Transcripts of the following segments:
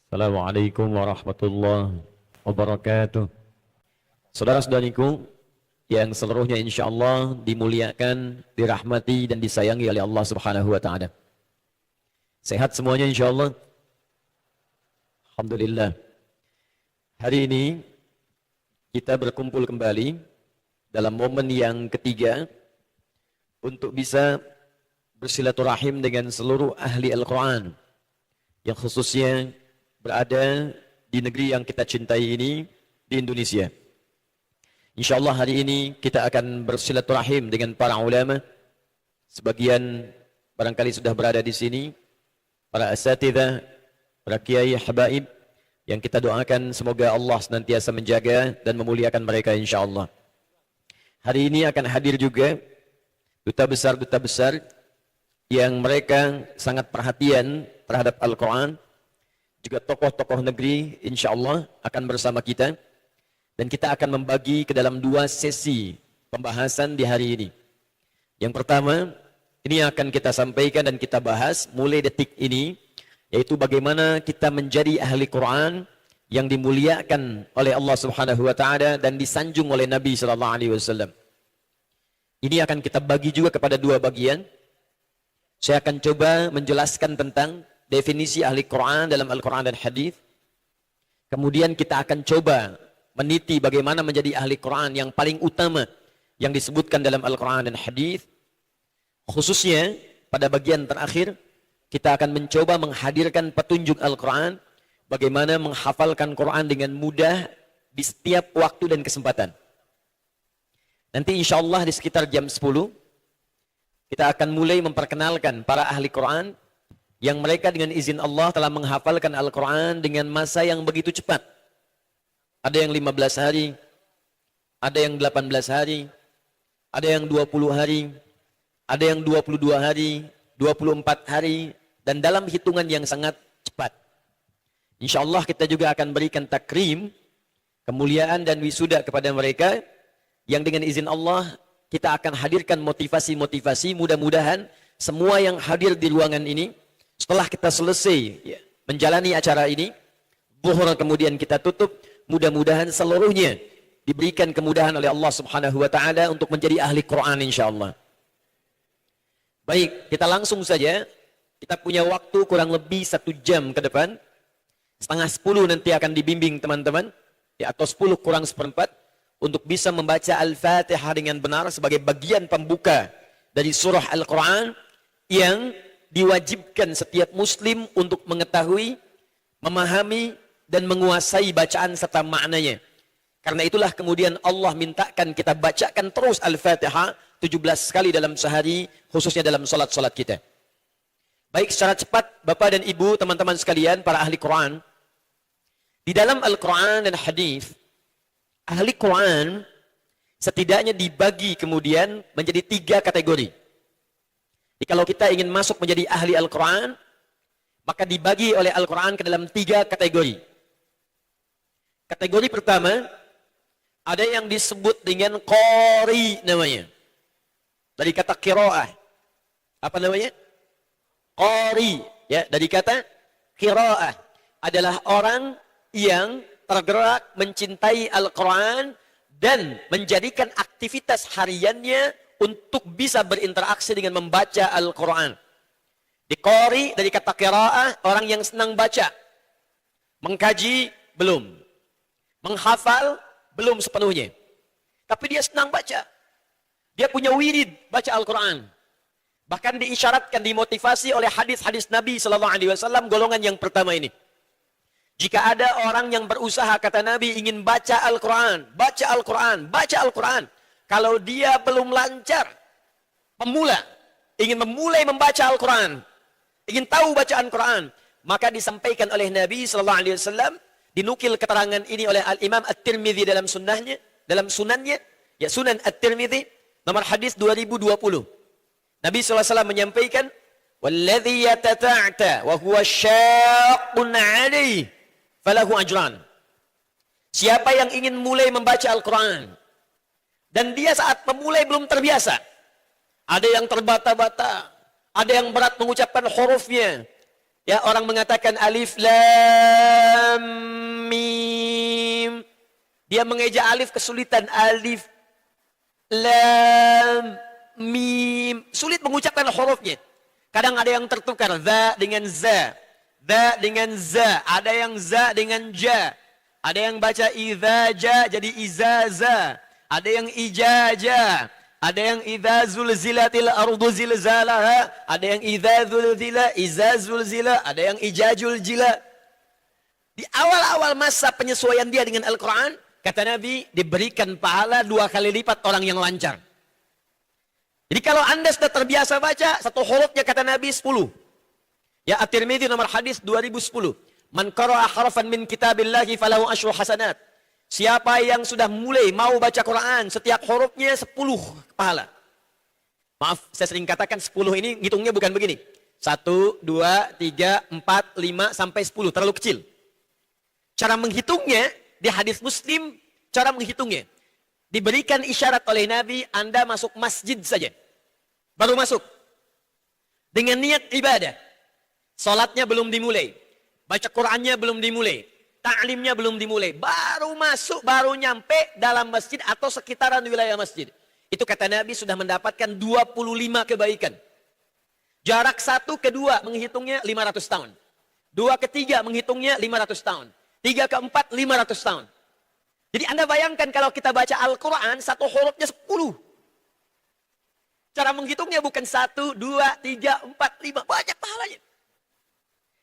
Assalamualaikum warahmatullahi wabarakatuh. Saudara-saudariku yang seluruhnya insya Allah dimuliakan, dirahmati dan disayangi oleh Allah Subhanahu wa taala. Sehat semuanya insya Allah. Alhamdulillah. Hari ini kita berkumpul kembali dalam momen yang ketiga untuk bisa bersilaturahim dengan seluruh ahli Al-Quran yang khususnya berada di negeri yang kita cintai ini, di Indonesia. Insya Allah hari ini kita akan bersilaturahim dengan para ulama. Sebagian barangkali sudah berada di sini, para asatidzah, para kiai, habaib, yang kita doakan semoga Allah senantiasa menjaga dan memuliakan mereka insya Allah. Hari ini akan hadir juga duta besar yang mereka sangat perhatian terhadap Al-Quran. Juga tokoh-tokoh negeri insya Allah akan bersama kita. Dan kita akan membagi ke dalam dua sesi pembahasan di hari ini. Yang pertama, ini akan kita sampaikan dan kita bahas mulai detik ini, yaitu bagaimana kita menjadi ahli Quran yang dimuliakan oleh Allah Subhanahu wa taala dan disanjung oleh Nabi sallallahu alaihi wasallam. Ini akan kita bagi juga kepada dua bagian. Saya akan coba menjelaskan tentang definisi ahli Quran dalam Al-Quran dan Hadis. Kemudian kita akan coba meniti bagaimana menjadi ahli Quran yang paling utama yang disebutkan dalam Al-Quran dan Hadis. Khususnya pada bagian terakhir kita akan mencoba menghadirkan petunjuk Al-Quran, bagaimana menghafalkan Quran dengan mudah di setiap waktu dan kesempatan. Nanti insya Allah di sekitar jam 10 kita akan mulai memperkenalkan para ahli Quran yang mereka dengan izin Allah telah menghafalkan Al-Quran dengan masa yang begitu cepat. Ada yang 15 hari, ada yang 18 hari, ada yang 20 hari, ada yang 22 hari, 24 hari, dan dalam hitungan yang sangat cepat. Insya Allah kita juga akan berikan takrim, kemuliaan dan wisuda kepada mereka, yang dengan izin Allah kita akan hadirkan motivasi-motivasi. Mudah-mudahan semua yang hadir di ruangan ini, setelah kita selesai menjalani acara ini, zuhur kemudian kita tutup, mudah-mudahan seluruhnya diberikan kemudahan oleh Allah Subhanahu wa taala untuk menjadi ahli Quran insyaallah. Baik, kita langsung saja. Kita punya waktu kurang lebih 1 jam ke depan. 9:30 nanti akan dibimbing teman-teman, atau 10 kurang seperempat, untuk bisa membaca Al-Fatihah dengan benar sebagai bagian pembuka dari surah Al-Quran yang diwajibkan setiap muslim untuk mengetahui, memahami, dan menguasai bacaan serta maknanya. Karena itulah kemudian Allah mintakan kita bacakan terus Al-Fatihah 17 kali dalam sehari, khususnya dalam salat-salat kita. Baik, secara cepat Bapak dan Ibu, teman-teman sekalian, para ahli Quran, di dalam Al-Quran dan Hadis, ahli Quran setidaknya dibagi kemudian menjadi 3 kategori. Jadi kalau kita ingin masuk menjadi ahli Al-Quran, maka dibagi oleh Al-Quran ke dalam 3 kategori. Kategori pertama, ada yang disebut dengan qari namanya. Dari kata qiraah. Apa namanya? Qari. Ya, dari kata qiraah. Adalah orang yang tergerak mencintai Al-Quran dan menjadikan aktivitas hariannya untuk bisa berinteraksi dengan membaca Al-Quran. Di qari dari kata qiraah, orang yang senang baca. Mengkaji, belum. Menghafal, belum sepenuhnya. Tapi dia senang baca. Dia punya wirid baca Al-Quran. Bahkan diisyaratkan, dimotivasi oleh hadis-hadis Nabi SAW, golongan yang pertama ini. Jika ada orang yang berusaha, kata Nabi, ingin baca Al-Quran, baca Al-Quran, baca Al-Quran. Kalau dia belum lancar, pemula, ingin memulai membaca Al-Quran, ingin tahu bacaan Quran, maka disampaikan oleh Nabi SAW, dinukil keterangan ini oleh Al-Imam At-Tirmidzi dalam sunannya, ya Sunan At-Tirmidzi, nomor hadis 2020. Nabi SAW menyampaikan, "Walladzi yatata'ta wa huwa syaqqun 'alaihi falahu ajran." Siapa yang ingin mulai membaca Al-Quran dan dia saat memulai belum terbiasa, ada yang terbata-bata, ada yang berat mengucapkan hurufnya, Ya, orang mengatakan alif lam mim. Dia mengeja alif kesulitan. Alif lam mim. Sulit mengucapkan hurufnya. Kadang ada yang tertukar. Za dengan za. Za dengan za. Ada yang za dengan ja. Ada yang baca idzaja jadi izaza. Ada yang ijaja. Ada yang idza zulzilatil ardu zilzalaha. Ada yang idza zulzila izazulzila. Ada yang ijajul jila. Di awal-awal masa penyesuaian dia dengan Al-Quran, kata Nabi, diberikan pahala 2 kali lipat orang yang lancar. Jadi kalau anda sudah terbiasa baca, satu hurufnya kata Nabi 10. Ya, At-Tirmidzi nomor hadis 2010. Man qara'a harfan min kitabillahi falahu asyru hasanat. Siapa yang sudah mulai mau baca Quran, setiap hurufnya 10 pahala. Maaf, saya sering katakan 10 ini ngitungnya bukan begini. 1, 2, 3, 4, 5, sampai 10. Terlalu kecil. Cara menghitungnya, di hadis Muslim, cara menghitungnya. Diberikan isyarat oleh Nabi, Anda masuk masjid saja. Baru masuk. Dengan niat ibadah. Salatnya belum dimulai. Baca Qurannya belum dimulai. Ta'limnya belum dimulai. Baru masuk, baru nyampe dalam masjid atau sekitaran wilayah masjid. Itu kata Nabi sudah mendapatkan 25 kebaikan. Jarak 1 ke 2 menghitungnya 500 tahun. 2 ke 3 menghitungnya 500 tahun. 3 ke 4 500 tahun. Jadi Anda bayangkan kalau kita baca Al-Quran, satu hurufnya 10. Cara menghitungnya bukan 1, 2, 3, 4, 5. Banyak pahalanya.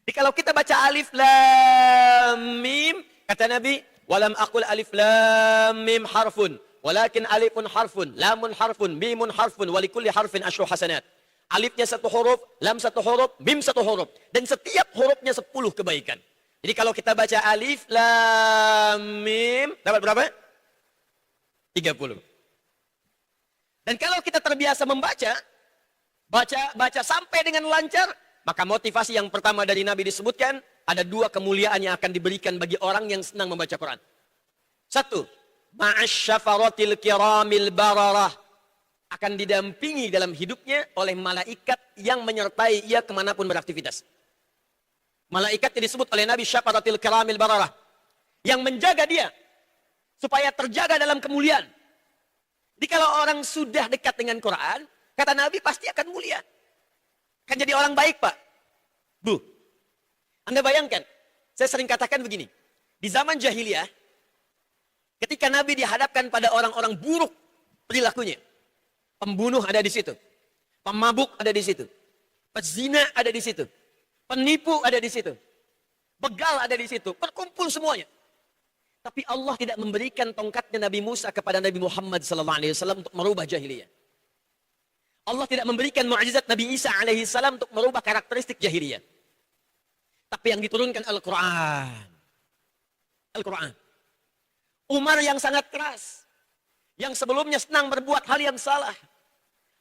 Jadi kalau kita baca alif lam mim, kata Nabi, walam aqul alif lam mim harfun, walakin alifun harfun, lamun harfun, mimun harfun, walikulli harfin asyru hasanat. Alifnya 1 huruf, lam 1 huruf, mim 1 huruf. Dan setiap hurufnya 10 kebaikan. Jadi kalau kita baca alif lam mim, dapat berapa? 30. Dan kalau kita terbiasa membaca, baca sampai dengan lancar, maka motivasi yang pertama dari Nabi disebutkan, ada 2 kemuliaan yang akan diberikan bagi orang yang senang membaca Quran. 1, ma'asyafaratil kiramil bararah, akan didampingi dalam hidupnya oleh malaikat yang menyertai ia kemanapun beraktivitas. Malaikat yang disebut oleh Nabi syafaratil kiramil bararah, yang menjaga dia supaya terjaga dalam kemuliaan. Jadi kalau orang sudah dekat dengan Quran, kata Nabi pasti akan mulia. Kan jadi orang baik, Pak. Bu, Anda bayangkan, saya sering katakan begini. Di zaman jahiliyah, ketika Nabi dihadapkan pada orang-orang buruk perilakunya, pembunuh ada di situ, pemabuk ada di situ, pezina ada di situ, penipu ada di situ, begal ada di situ, berkumpul semuanya. Tapi Allah tidak memberikan tongkatnya Nabi Musa kepada Nabi Muhammad SAW untuk merubah jahiliyah. Allah tidak memberikan mukjizat Nabi Isa alaihissalam untuk merubah karakteristik jahiliyah. Tapi yang diturunkan Al-Quran. Al-Quran. Umar yang sangat keras, yang sebelumnya senang berbuat hal yang salah,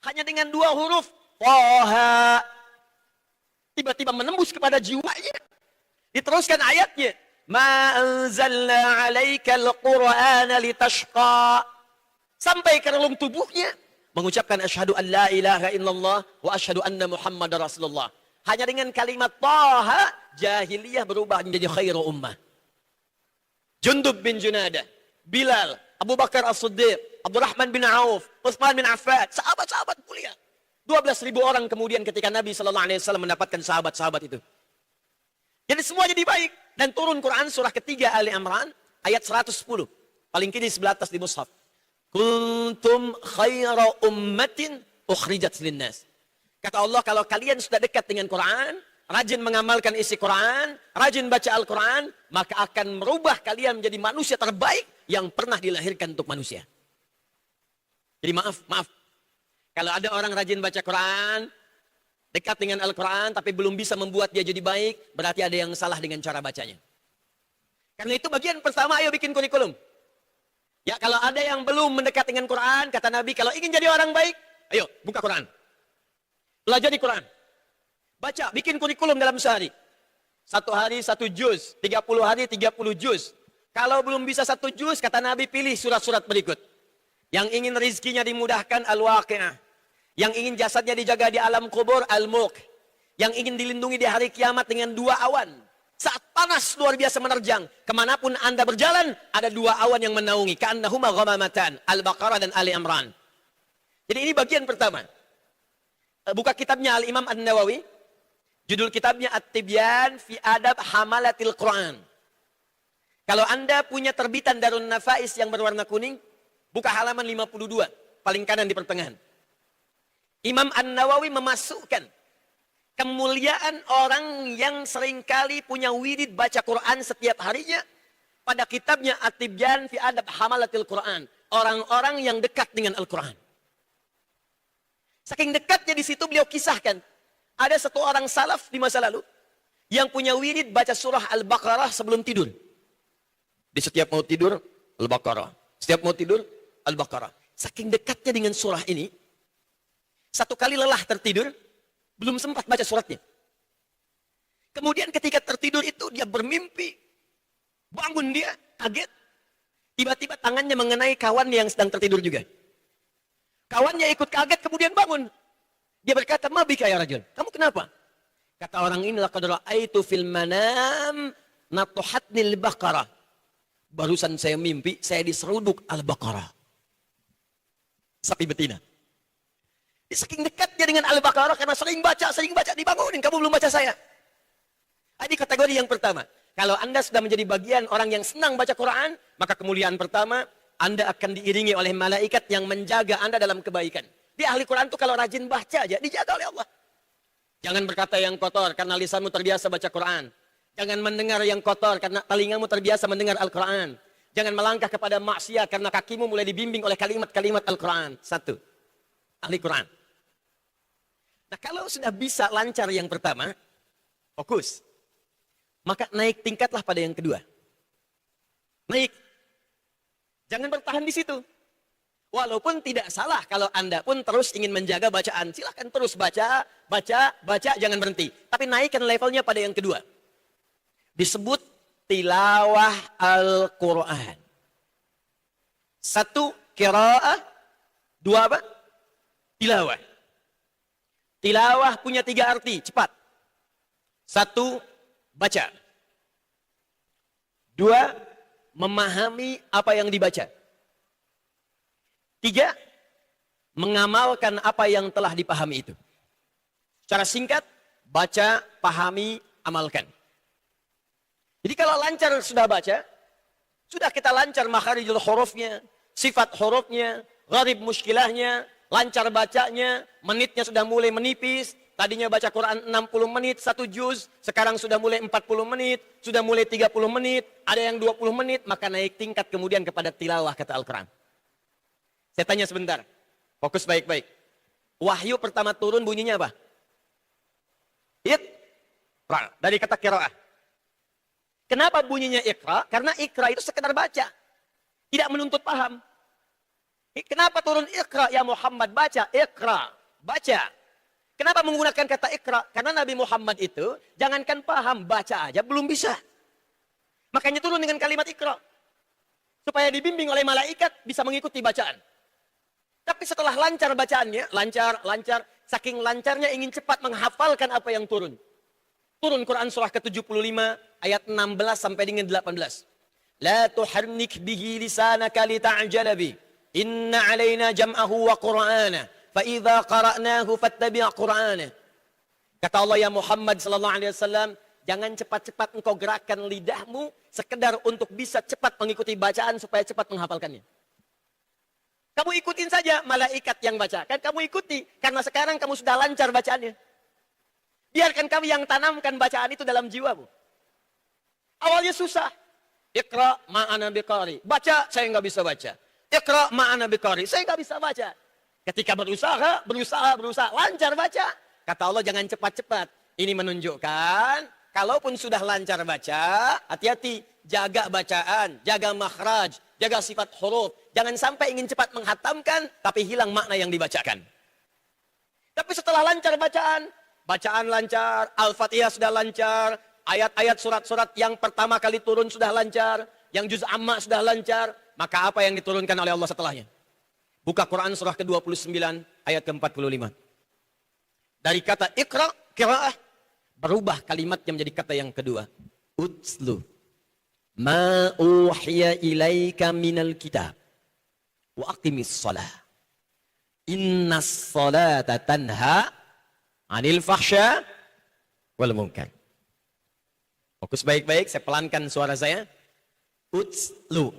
hanya dengan 2 huruf, Thaha, tiba-tiba menembus kepada jiwanya. Diteruskan ayatnya, Ma anzalna alaikal Qur'ana litashqa, sampai ke relung tubuhnya mengucapkan asyhadu an la ilaha illallah wa asyhadu anna Muhammadar Rasulullah. Hanya dengan kalimat Thaha, jahiliyah berubah menjadi khairu ummah. Jundub bin Junadah, Bilal, Abu Bakar As-Siddiq, Abdurrahman bin Auf, Utsman bin Affan, sahabat-sahabat mulia. 12.000 orang kemudian ketika Nabi SAW mendapatkan sahabat-sahabat itu. Jadi semua jadi baik. Dan turun Quran surah ketiga Ali Imran ayat 110. Paling kiri sebelah atas di mushaf. Kuntum khaira ummatin ukhrijat linnas. Kata Allah, kalau kalian sudah dekat dengan Quran, rajin mengamalkan isi Quran, rajin baca Al-Quran, maka akan merubah kalian menjadi manusia terbaik yang pernah dilahirkan untuk manusia. Jadi maaf. Kalau ada orang rajin baca Quran, dekat dengan Al-Quran, tapi belum bisa membuat dia jadi baik, berarti ada yang salah dengan cara bacanya. Karena itu bagian pertama, ayo bikin kurikulum. Ya, kalau ada yang belum mendekat dengan Quran, kata Nabi, kalau ingin jadi orang baik, ayo buka Quran. Pelajari Quran. Baca, bikin kurikulum dalam sehari. 1 hari 1 juz, 30 hari 30 juz. Kalau belum bisa 1 juz, kata Nabi, pilih surat-surat berikut. Yang ingin rizkinya dimudahkan, Al-Waqi'ah. Yang ingin jasadnya dijaga di alam kubur, Al-Mulk. yang ingin dilindungi di hari kiamat dengan dua awan. Saat panas luar biasa menerjang, kemanapun Anda berjalan, ada dua awan yang menaungi. Ka'annahuma ghamamatan, Al-Baqarah dan Ali Imran. Jadi ini bagian pertama. Buka kitabnya Al-Imam An-Nawawi. Judul kitabnya At-Tibyan fi Adab Hamalatil Quran. Kalau Anda punya terbitan Darun Nafais yang berwarna kuning, buka halaman 52, paling kanan di pertengahan. Imam An-Nawawi memasukkan kemuliaan orang yang seringkali punya wirid baca Quran setiap harinya pada kitabnya At-Tibyan fi Adab Hamalatil Quran. Orang-orang yang dekat dengan Al-Quran. Saking dekatnya di situ beliau kisahkan. Ada satu orang salaf di masa lalu yang punya wirid baca surah Al-Baqarah sebelum tidur. Di setiap mau tidur, Al-Baqarah. Setiap mau tidur, Al-Baqarah. Saking dekatnya dengan surah ini, satu kali lelah tertidur, belum sempat baca suratnya. Kemudian ketika tertidur itu dia bermimpi. Bangun dia, kaget. Tiba-tiba tangannya mengenai kawannya yang sedang tertidur juga. Kawannya ikut kaget kemudian bangun. Dia berkata, "Ma bika ya rajul? Kamu kenapa?" Kata orang ini, "Laqad ra'aitu fil manam natuhatnil baqarah." Barusan saya mimpi, saya diseruduk Al-Baqarah. Sapi betina. Saking dekatnya dengan Al-Baqarah karena sering baca, dibangunin. Kamu belum baca saya. Ini kategori yang pertama. Kalau Anda sudah menjadi bagian orang yang senang baca Quran, maka kemuliaan pertama, Anda akan diiringi oleh malaikat yang menjaga Anda dalam kebaikan. Di ahli Quran itu kalau rajin baca aja, dijaga oleh Allah. Jangan berkata yang kotor karena lisanmu terbiasa baca Quran. Jangan mendengar yang kotor karena telingamu terbiasa mendengar Al-Quran. Jangan melangkah kepada maksiat karena kakimu mulai dibimbing oleh kalimat-kalimat Al-Quran. Satu, ahli Quran. Nah kalau sudah bisa lancar yang pertama, fokus. Maka naik tingkatlah pada yang kedua. Naik. Jangan bertahan di situ. Walaupun tidak salah kalau Anda pun terus ingin menjaga bacaan. Silahkan terus baca, jangan berhenti. Tapi naikkan levelnya pada yang kedua. Disebut tilawah Al-Quran. Satu, qiraah. Dua apa? Tilawah. Tilawah punya tiga arti, cepat. Satu, baca. Dua, memahami apa yang dibaca. Tiga, mengamalkan apa yang telah dipahami itu. Secara singkat, baca, pahami, amalkan. Jadi kalau lancar sudah baca, sudah kita lancar makharijul hurufnya, sifat hurufnya, gharib muskilahnya, lancar bacanya, menitnya sudah mulai menipis. Tadinya baca Quran 60 menit, 1 juz, sekarang sudah mulai 40 menit, sudah mulai 30 menit, ada yang 20 menit, maka naik tingkat kemudian kepada tilawah kata Al-Quran. Saya tanya sebentar, fokus baik-baik. Wahyu pertama turun bunyinya apa? Iqra, dari kata qiraah. Kenapa bunyinya Iqra? Karena Iqra itu sekedar baca, tidak menuntut paham. Kenapa turun Iqra ya Muhammad? Baca, Iqra, baca. Kenapa menggunakan kata Iqra? Karena Nabi Muhammad itu jangankan paham, baca aja belum bisa. Makanya turun dengan kalimat Iqra. Supaya dibimbing oleh malaikat bisa mengikuti bacaan. Tapi setelah lancar bacaannya, lancar, saking lancarnya ingin cepat menghafalkan apa yang turun. Turun Quran surah ke-75 ayat 16 sampai dengan 18. La tuharnik bihi lisanaka lita'jala bi. Inna alaina jam'ahu wa qur'ana. Fa idza qara'nahu fattabi' qur'ana. Kata Allah ya Muhammad sallallahu alaihi wasallam, jangan cepat-cepat engkau gerakkan lidahmu sekedar untuk bisa cepat mengikuti bacaan supaya cepat menghafalkannya. Kamu ikutin saja malaikat yang baca. Kan kamu ikuti karena sekarang kamu sudah lancar bacaannya. Biarkan kami yang tanamkan bacaan itu dalam jiwamu. Awalnya susah. Iqra ma'ana biqari. Baca, saya nggak bisa baca. Iqra ma'ana biqari. Saya nggak bisa baca. Ketika berusaha, lancar baca. Kata Allah jangan cepat-cepat. Ini menunjukkan, kalaupun sudah lancar baca, hati-hati. Jaga bacaan, jaga makhraj, jaga sifat huruf. Jangan sampai ingin cepat menghatamkan, tapi hilang makna yang dibacakan. Tapi setelah lancar bacaan lancar, Al-Fatihah sudah lancar, ayat-ayat surat-surat yang pertama kali turun sudah lancar, yang juz amma sudah lancar, maka apa yang diturunkan oleh Allah setelahnya? Buka Quran surah ke-29 ayat ke-45. Dari kata Iqra, qiraah, perubah kalimatnya menjadi kata yang kedua. Utslu ma uhiya ilaika minal kitab wa aqimis shalah. Innas salata tanha 'anil fahsya wal munkar. Fokus baik-baik, saya pelankan suara saya. Utslu.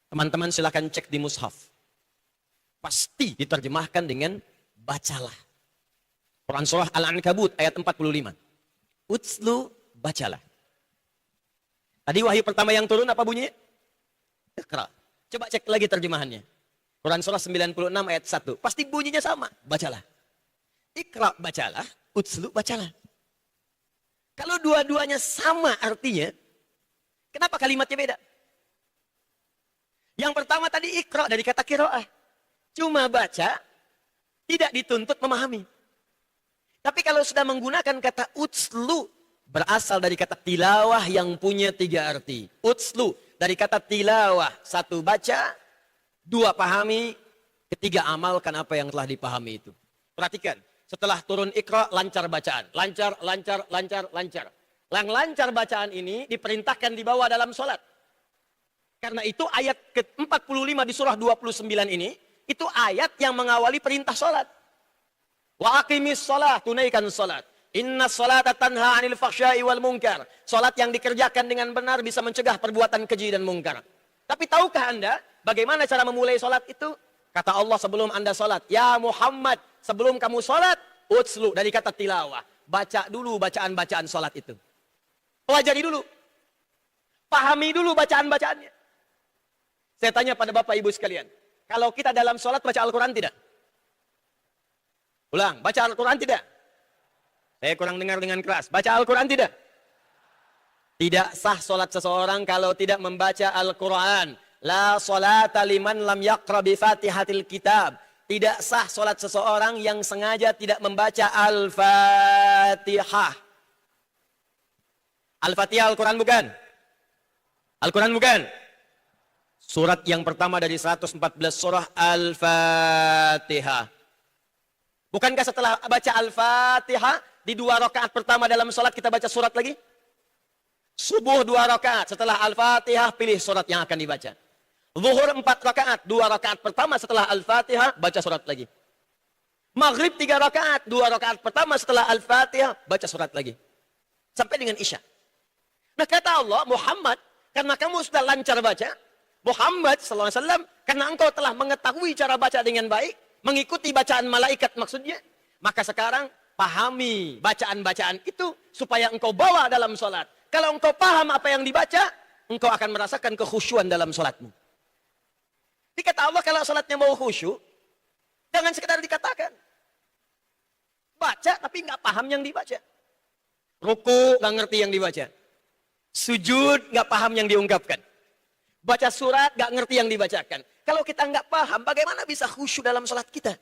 Teman-teman silakan cek di mushaf. Pasti diterjemahkan dengan bacalah. Quran surah Al-Ankabut ayat 45. Utslu, bacalah. Tadi wahyu pertama yang turun apa bunyinya? Iqra. Coba cek lagi terjemahannya. Quran surah 96 ayat 1. Pasti bunyinya sama, bacalah. Iqra, bacalah. Utslu, bacalah. Kalau dua-duanya sama artinya, kenapa kalimatnya beda? Yang pertama tadi iqra dari kata qiraah. Cuma baca, tidak dituntut memahami. Tapi kalau sudah menggunakan kata utslu, berasal dari kata tilawah yang punya 3 arti. Utslu, dari kata tilawah, 1 baca, 2 pahami, 3 amalkan apa yang telah dipahami itu. Perhatikan, setelah turun iqra, lancar bacaan. Lancar, lancar, lancar, lancar. Yang lancar bacaan ini diperintahkan dibawa dalam sholat. Karena itu ayat ke-45 di surah 29 ini, itu ayat yang mengawali perintah sholat. Wa aqimis shalah, tunaikan salat. Inna salata tanha 'anil fahsya'i wal munkar. Salat yang dikerjakan dengan benar bisa mencegah perbuatan keji dan mungkar. Tapi tahukah Anda bagaimana cara memulai salat itu? Kata Allah sebelum Anda salat, ya Muhammad, sebelum kamu salat, utslu dari kata tilawah. Baca dulu bacaan-bacaan salat itu. Pelajari dulu. Pahami dulu bacaan-bacaannya. Saya tanya pada Bapak Ibu sekalian, kalau kita dalam salat baca Al-Qur'an tidak? Ulang, baca Al-Quran tidak? Saya kurang dengar dengan keras. Baca Al-Quran tidak? Tidak sah solat seseorang kalau tidak membaca Al-Quran. La solata liman lam yaqra bi fatihatil kitab. Tidak sah solat seseorang yang sengaja tidak membaca Al-Fatihah. Al-Fatihah Al-Quran bukan? Al-Quran bukan? Surat yang pertama dari 114 surah Al-Fatihah. Bukankah setelah baca Al-Fatihah, di 2 rakaat pertama dalam sholat kita baca surat lagi? Subuh 2 rakaat, setelah Al-Fatihah pilih surat yang akan dibaca. Zuhur 4 rakaat, 2 rakaat pertama setelah Al-Fatihah, baca surat lagi. Maghrib 3 rakaat, 2 rakaat pertama setelah Al-Fatihah, baca surat lagi. Sampai dengan Isya. Nah kata Allah, Muhammad, karena kamu sudah lancar baca, Muhammad SAW, karena engkau telah mengetahui cara baca dengan baik, mengikuti bacaan malaikat maksudnya, maka sekarang pahami bacaan-bacaan itu supaya engkau bawa dalam sholat. Kalau engkau paham apa yang dibaca, engkau akan merasakan kekhusyuan dalam sholatmu. Jadi kata Allah, kalau sholatnya mau khusyuk, jangan sekedar dikatakan. Baca tapi nggak paham yang dibaca. Ruku nggak ngerti yang dibaca. Sujud nggak paham yang diungkapkan. Baca surat nggak ngerti yang dibacakan. Kalau kita nggak paham, bagaimana bisa khusyuk dalam sholat kita?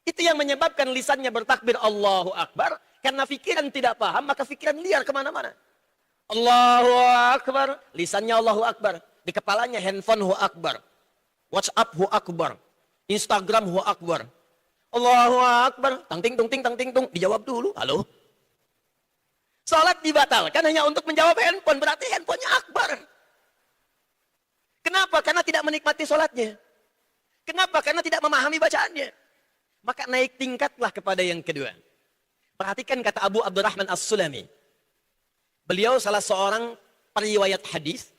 Itu yang menyebabkan lisannya bertakbir Allahu Akbar. Karena pikiran tidak paham, maka pikiran liar kemana-mana. Allahu Akbar, lisannya Allahu Akbar. Di kepalanya handphone Hu Akbar. WhatsApp Hu Akbar. Instagram Hu Akbar. Allahu Akbar, tang ting tung ting tang ting tung. Dijawab dulu, halo. Sholat dibatalkan hanya untuk menjawab handphone, berarti handphonenya Akbar. Kenapa? Karena tidak menikmati sholatnya. Kenapa? Karena tidak memahami bacaannya. Maka naik tingkatlah kepada yang kedua. Perhatikan kata Abu Abdurrahman As-Sulami. Beliau salah seorang periwayat hadis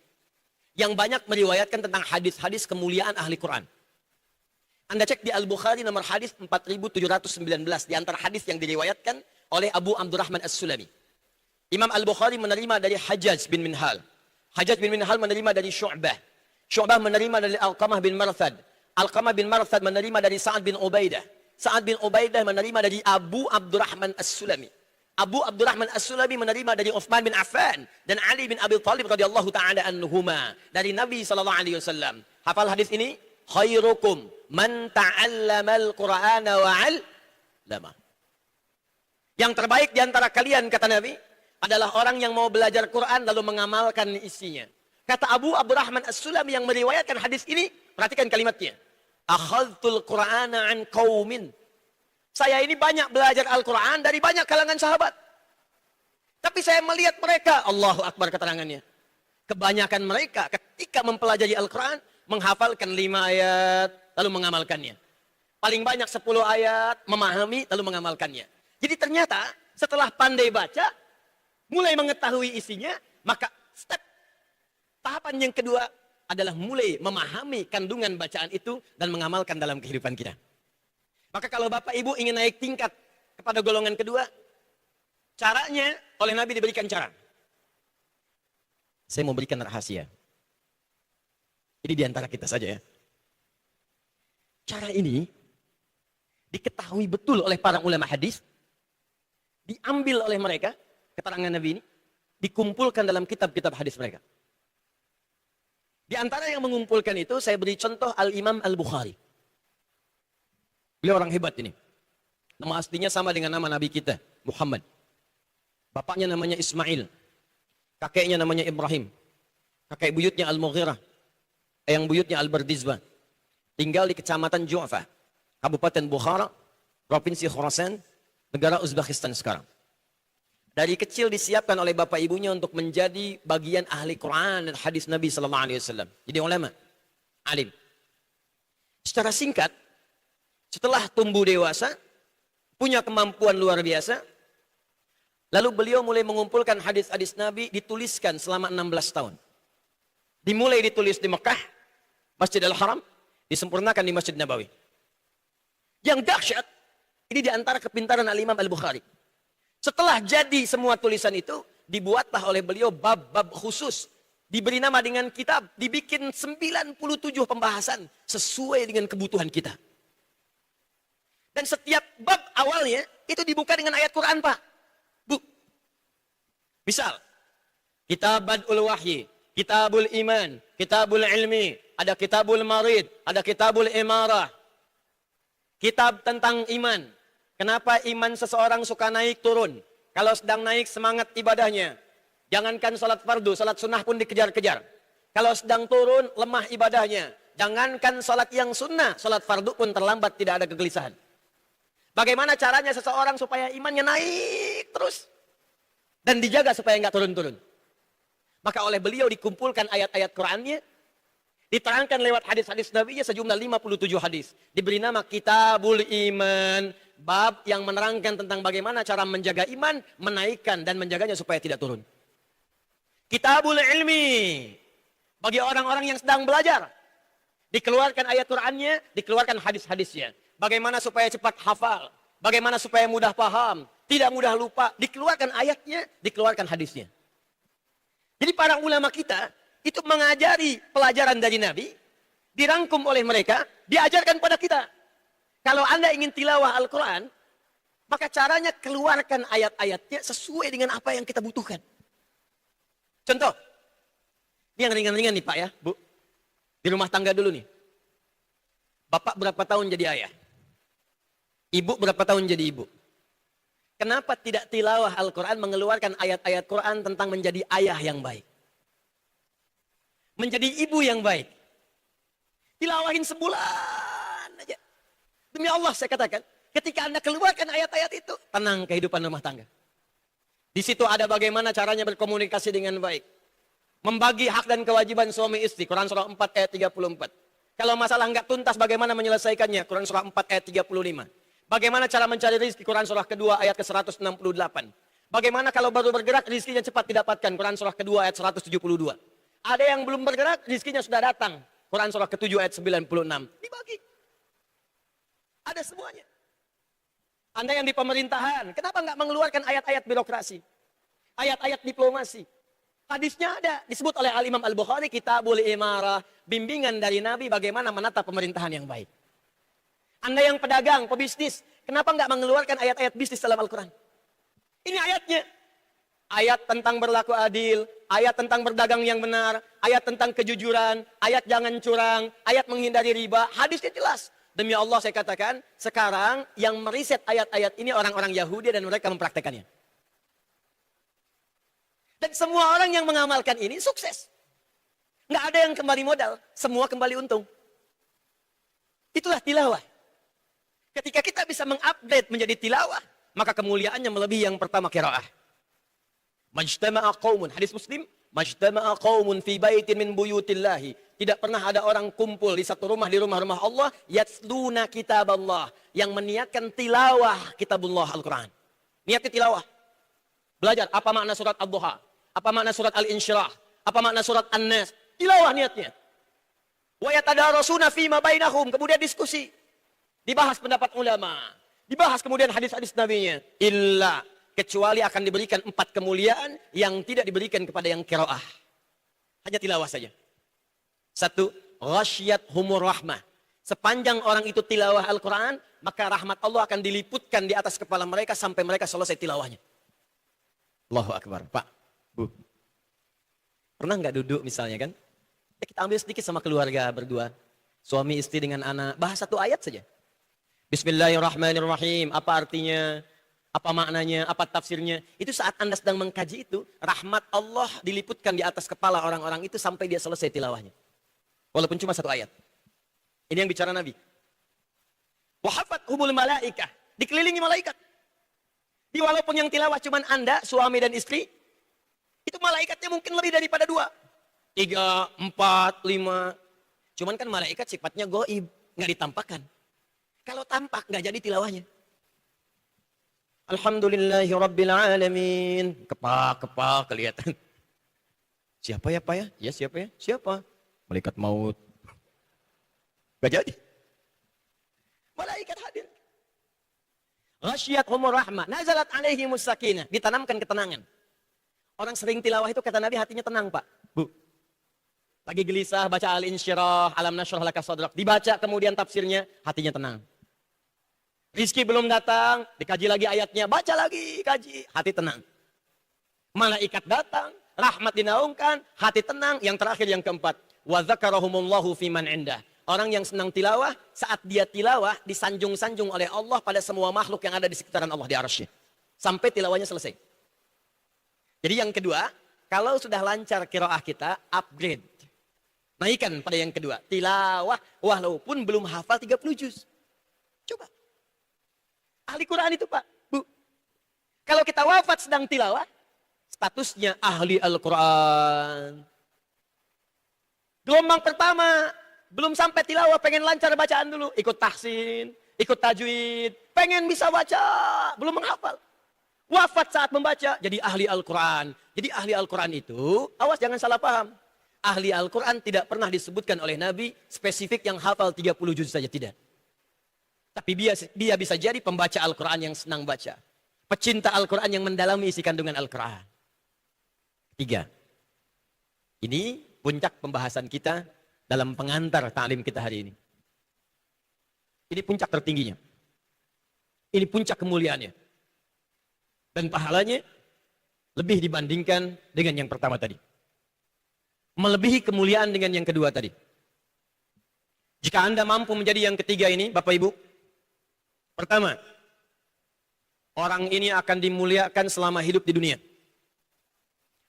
yang banyak meriwayatkan tentang hadis-hadis kemuliaan ahli Quran. Anda cek di Al-Bukhari nomor hadis 4719 di antara hadis yang diriwayatkan oleh Abu Abdurrahman As-Sulami. Imam Al-Bukhari menerima dari Hajjaj bin Minhal. Hajjaj bin Minhal menerima dari Syu'bah. Syu'bah menerima dari Alqamah bin Marthad. Alqamah bin Marthad menerima dari Sa'ad bin Ubaidah. Sa'ad bin Ubaidah menerima dari Abu Abdurrahman As-Sulami. Abu Abdurrahman As-Sulami menerima dari Uthman bin Affan dan Ali bin Abi Thalib radhiyallahu taala anhuma dari Nabi sallallahu alaihi wasallam. Hafal hadis ini? Khairukum man ta'allamal Qur'ana wa 'allama. Yang terbaik di antara kalian kata Nabi adalah orang yang mau belajar Quran lalu mengamalkan isinya. Kata Abu Abdurrahman As-Sulami yang meriwayatkan hadis ini, perhatikan kalimatnya. Akhadtul Qur'ana an qaumin. Saya ini banyak belajar Al-Quran dari banyak kalangan sahabat. Tapi saya melihat mereka, Allahu Akbar keterangannya. Kebanyakan mereka ketika mempelajari Al-Quran, menghafalkan 5 ayat, lalu mengamalkannya. Paling banyak 10 ayat, memahami, lalu mengamalkannya. Jadi ternyata setelah pandai baca, mulai mengetahui isinya, maka tahapan yang kedua adalah mulai memahami kandungan bacaan itu dan mengamalkan dalam kehidupan kita. Maka kalau Bapak Ibu ingin naik tingkat kepada golongan kedua, caranya oleh Nabi diberikan cara. Saya mau berikan rahasia. Ini diantara kita saja ya. Cara ini diketahui betul oleh para ulama hadis, diambil oleh mereka, keterangan Nabi ini, dikumpulkan dalam kitab-kitab hadis mereka. Di antara yang mengumpulkan itu, saya beri contoh Al-Imam Al-Bukhari. Beliau orang hebat ini. Nama aslinya sama dengan nama Nabi kita, Muhammad. Bapaknya namanya Ismail. Kakeknya namanya Ibrahim. Kakek buyutnya Al-Mughirah. Yang buyutnya Al-Bardizbah. Tinggal di kecamatan Ju'fa, Kabupaten Bukhara, Provinsi Khurasan, negara Uzbekistan sekarang. Dari kecil disiapkan oleh bapak ibunya untuk menjadi bagian ahli Quran dan hadis Nabi SAW. Jadi ulama, alim. Secara singkat, setelah tumbuh dewasa, punya kemampuan luar biasa, lalu beliau mulai mengumpulkan hadis-hadis Nabi, dituliskan selama 16 tahun. Dimulai ditulis di Mekah, Masjidil Haram, disempurnakan di Masjid Nabawi. Yang dahsyat, ini diantara kepintaran Al-Imam Al-Bukhari. Setelah jadi semua tulisan itu, dibuatlah oleh beliau bab-bab khusus. Diberi nama dengan kitab, dibikin 97 pembahasan sesuai dengan kebutuhan kita. Dan setiap bab awalnya, itu dibuka dengan ayat Quran, Pak. Bu. Misal, Kitab Bad'ul Wahyi, Kitabul Iman, Kitabul Ilmi, ada Kitabul Marid, ada Kitabul Imarah. Kitab tentang iman. Kenapa iman seseorang suka naik turun? Kalau sedang naik semangat ibadahnya. Jangankan salat fardu, salat sunnah pun dikejar-kejar. Kalau sedang turun lemah ibadahnya. Jangankan salat yang sunnah, salat fardu pun terlambat, tidak ada kegelisahan. Bagaimana caranya seseorang supaya imannya naik terus? Dan dijaga supaya nggak turun-turun. Maka oleh beliau dikumpulkan ayat-ayat Qur'annya, diterangkan lewat hadis-hadis Nabi-nya sejumlah 57 hadis. Diberi nama Kitabul Iman, bab yang menerangkan tentang bagaimana cara menjaga iman, menaikkan dan menjaganya supaya tidak turun. Kitabul Ilmi, bagi orang-orang yang sedang belajar, dikeluarkan ayat Qur'annya, dikeluarkan hadis-hadisnya. Bagaimana supaya cepat hafal, bagaimana supaya mudah paham, tidak mudah lupa, dikeluarkan ayatnya, dikeluarkan hadisnya. Jadi para ulama kita itu mengajari pelajaran dari Nabi, dirangkum oleh mereka, diajarkan pada kita. Kalau Anda ingin tilawah Al-Quran, maka caranya keluarkan ayat-ayatnya sesuai dengan apa yang kita butuhkan. Contoh, ini yang ringan-ringan nih Pak ya, Bu. Di rumah tangga dulu nih. Bapak berapa tahun jadi ayah? Ibu berapa tahun jadi ibu? Kenapa tidak tilawah Al-Quran mengeluarkan ayat-ayat Quran tentang menjadi ayah yang baik? Menjadi ibu yang baik. Tilawahin sebulan aja. Demi Allah saya katakan, ketika Anda keluarkan ayat-ayat itu, tenang kehidupan rumah tangga. Di situ ada bagaimana caranya berkomunikasi dengan baik. Membagi hak dan kewajiban suami istri. Quran surah 4 ayat 34. Kalau masalah enggak tuntas bagaimana menyelesaikannya? Quran surah 4 ayat 35. Bagaimana cara mencari rezeki? Quran surah kedua ayat ke-168. Bagaimana kalau baru bergerak rezekinya cepat didapatkan? Quran surah kedua ayat 172. Ada yang belum bergerak rezekinya sudah datang. Quran surah ke-7 ayat 96. Dibagi. Ada semuanya. Anda yang di pemerintahan, kenapa enggak mengeluarkan ayat-ayat birokrasi? Ayat-ayat diplomasi. Hadisnya ada, disebut oleh Al-Imam Al-Bukhari, Kitabul Imarah, bimbingan dari Nabi bagaimana menata pemerintahan yang baik. Anda yang pedagang, pebisnis, kenapa enggak mengeluarkan ayat-ayat bisnis dalam Al-Quran? Ini ayatnya. Ayat tentang berlaku adil, ayat tentang berdagang yang benar, ayat tentang kejujuran, ayat jangan curang, ayat menghindari riba, hadisnya jelas. Demi Allah saya katakan, sekarang yang meriset ayat-ayat ini orang-orang Yahudi dan mereka mempraktekannya. Dan semua orang yang mengamalkan ini sukses. Nggak ada yang kembali modal, semua kembali untung. Itulah tilawah. Ketika kita bisa mengupgrade menjadi tilawah, maka kemuliaannya melebihi yang pertama qiraah. Majtama'a qaumun, hadis Muslim, majtama'a qaumun fi baitin min buyutillahi. Tidak pernah ada orang kumpul di satu rumah di rumah-rumah Allah, yatsluna kitaballah, yang meniatkan tilawah kitabullah Al-Qur'an. Niatnya tilawah. Belajar apa makna surat Ad-Duha, apa makna surat Al-Insyirah, apa makna surat An-Nas. Tilawah niatnya. Wa yatadarasuna fima bainahum, kemudian diskusi. Dibahas pendapat ulama, dibahas kemudian hadis-hadis nabinya. Illa, kecuali akan diberikan 4 kemuliaan yang tidak diberikan kepada yang qiraah. Hanya tilawah saja. 1, ghasyiyat humur rahmah. Sepanjang orang itu tilawah Al-Quran, maka rahmat Allah akan diliputkan di atas kepala mereka sampai mereka selesai tilawahnya. Allahu Akbar. Pak, Bu, pernah nggak duduk misalnya kan? Ya, kita ambil sedikit sama keluarga berdua. Suami istri dengan anak, bahas 1 ayat saja. Bismillahirrahmanirrahim. Apa artinya? Apa maknanya? Apa tafsirnya? Itu saat Anda sedang mengkaji itu, rahmat Allah diliputkan di atas kepala orang-orang itu sampai dia selesai tilawahnya. Walaupun cuma 1 ayat. Ini yang bicara Nabi. Wahafat humul malaikah. Dikelilingi malaikat. Walaupun yang tilawah cuma Anda, suami dan istri, itu malaikatnya mungkin lebih daripada 2. 3, 4, 5. Cuman kan malaikat sifatnya goib. Nggak ditampakkan. Kalau tampak, nggak jadi tilawahnya. Alhamdulillahi Rabbil Alamin. Kepak kelihatan. Siapa ya Pak ya? Ya siapa ya? Siapa? Malaikat maut. Nggak jadi. Malaikat hadir. Ghasyiyat humur rahmah. Nazalat alaihimus sakinah. Ditanamkan ketenangan. Orang sering tilawah itu kata Nabi hatinya tenang Pak. Bu. Lagi gelisah baca Al-Insyirah, Alam Nashrah Laka Sadrak. Dibaca kemudian tafsirnya, hatinya tenang. Rizki belum datang, dikaji lagi ayatnya, baca lagi, kaji, hati tenang. Malaikat datang, rahmat dinaungkan, hati tenang. Yang terakhir, yang keempat, wa dzakarahumullahu fiman indah. Orang yang senang tilawah, saat dia tilawah, disanjung-sanjung oleh Allah pada semua makhluk yang ada di sekitaran Allah di arasy. Sampai tilawahnya selesai. Jadi yang kedua, kalau sudah lancar qiraah kita, upgrade. Naikkan pada yang kedua, tilawah walaupun belum hafal 30 juz. Coba. Ahli Quran itu Pak, Bu. Kalau kita wafat sedang tilawah, statusnya ahli Al-Quran. Gelombang pertama, belum sampai tilawah, pengen lancar bacaan dulu. Ikut tahsin, ikut tajwid, pengen bisa baca, belum menghafal. Wafat saat membaca, jadi ahli Al-Quran. Jadi ahli Al-Quran itu, awas jangan salah paham. Ahli Al-Quran tidak pernah disebutkan oleh Nabi spesifik yang hafal 30 juz saja, tidak. Tapi dia bisa jadi pembaca Al-Quran yang senang baca. Pecinta Al-Quran yang mendalami isi kandungan Al-Quran. 3. Ini puncak pembahasan kita dalam pengantar ta'lim kita hari ini. Ini puncak tertingginya. Ini puncak kemuliaannya. Dan pahalanya lebih dibandingkan dengan yang pertama tadi. Melebihi kemuliaan dengan yang kedua tadi. Jika Anda mampu menjadi yang ketiga ini, Bapak Ibu, pertama, orang ini akan dimuliakan selama hidup di dunia.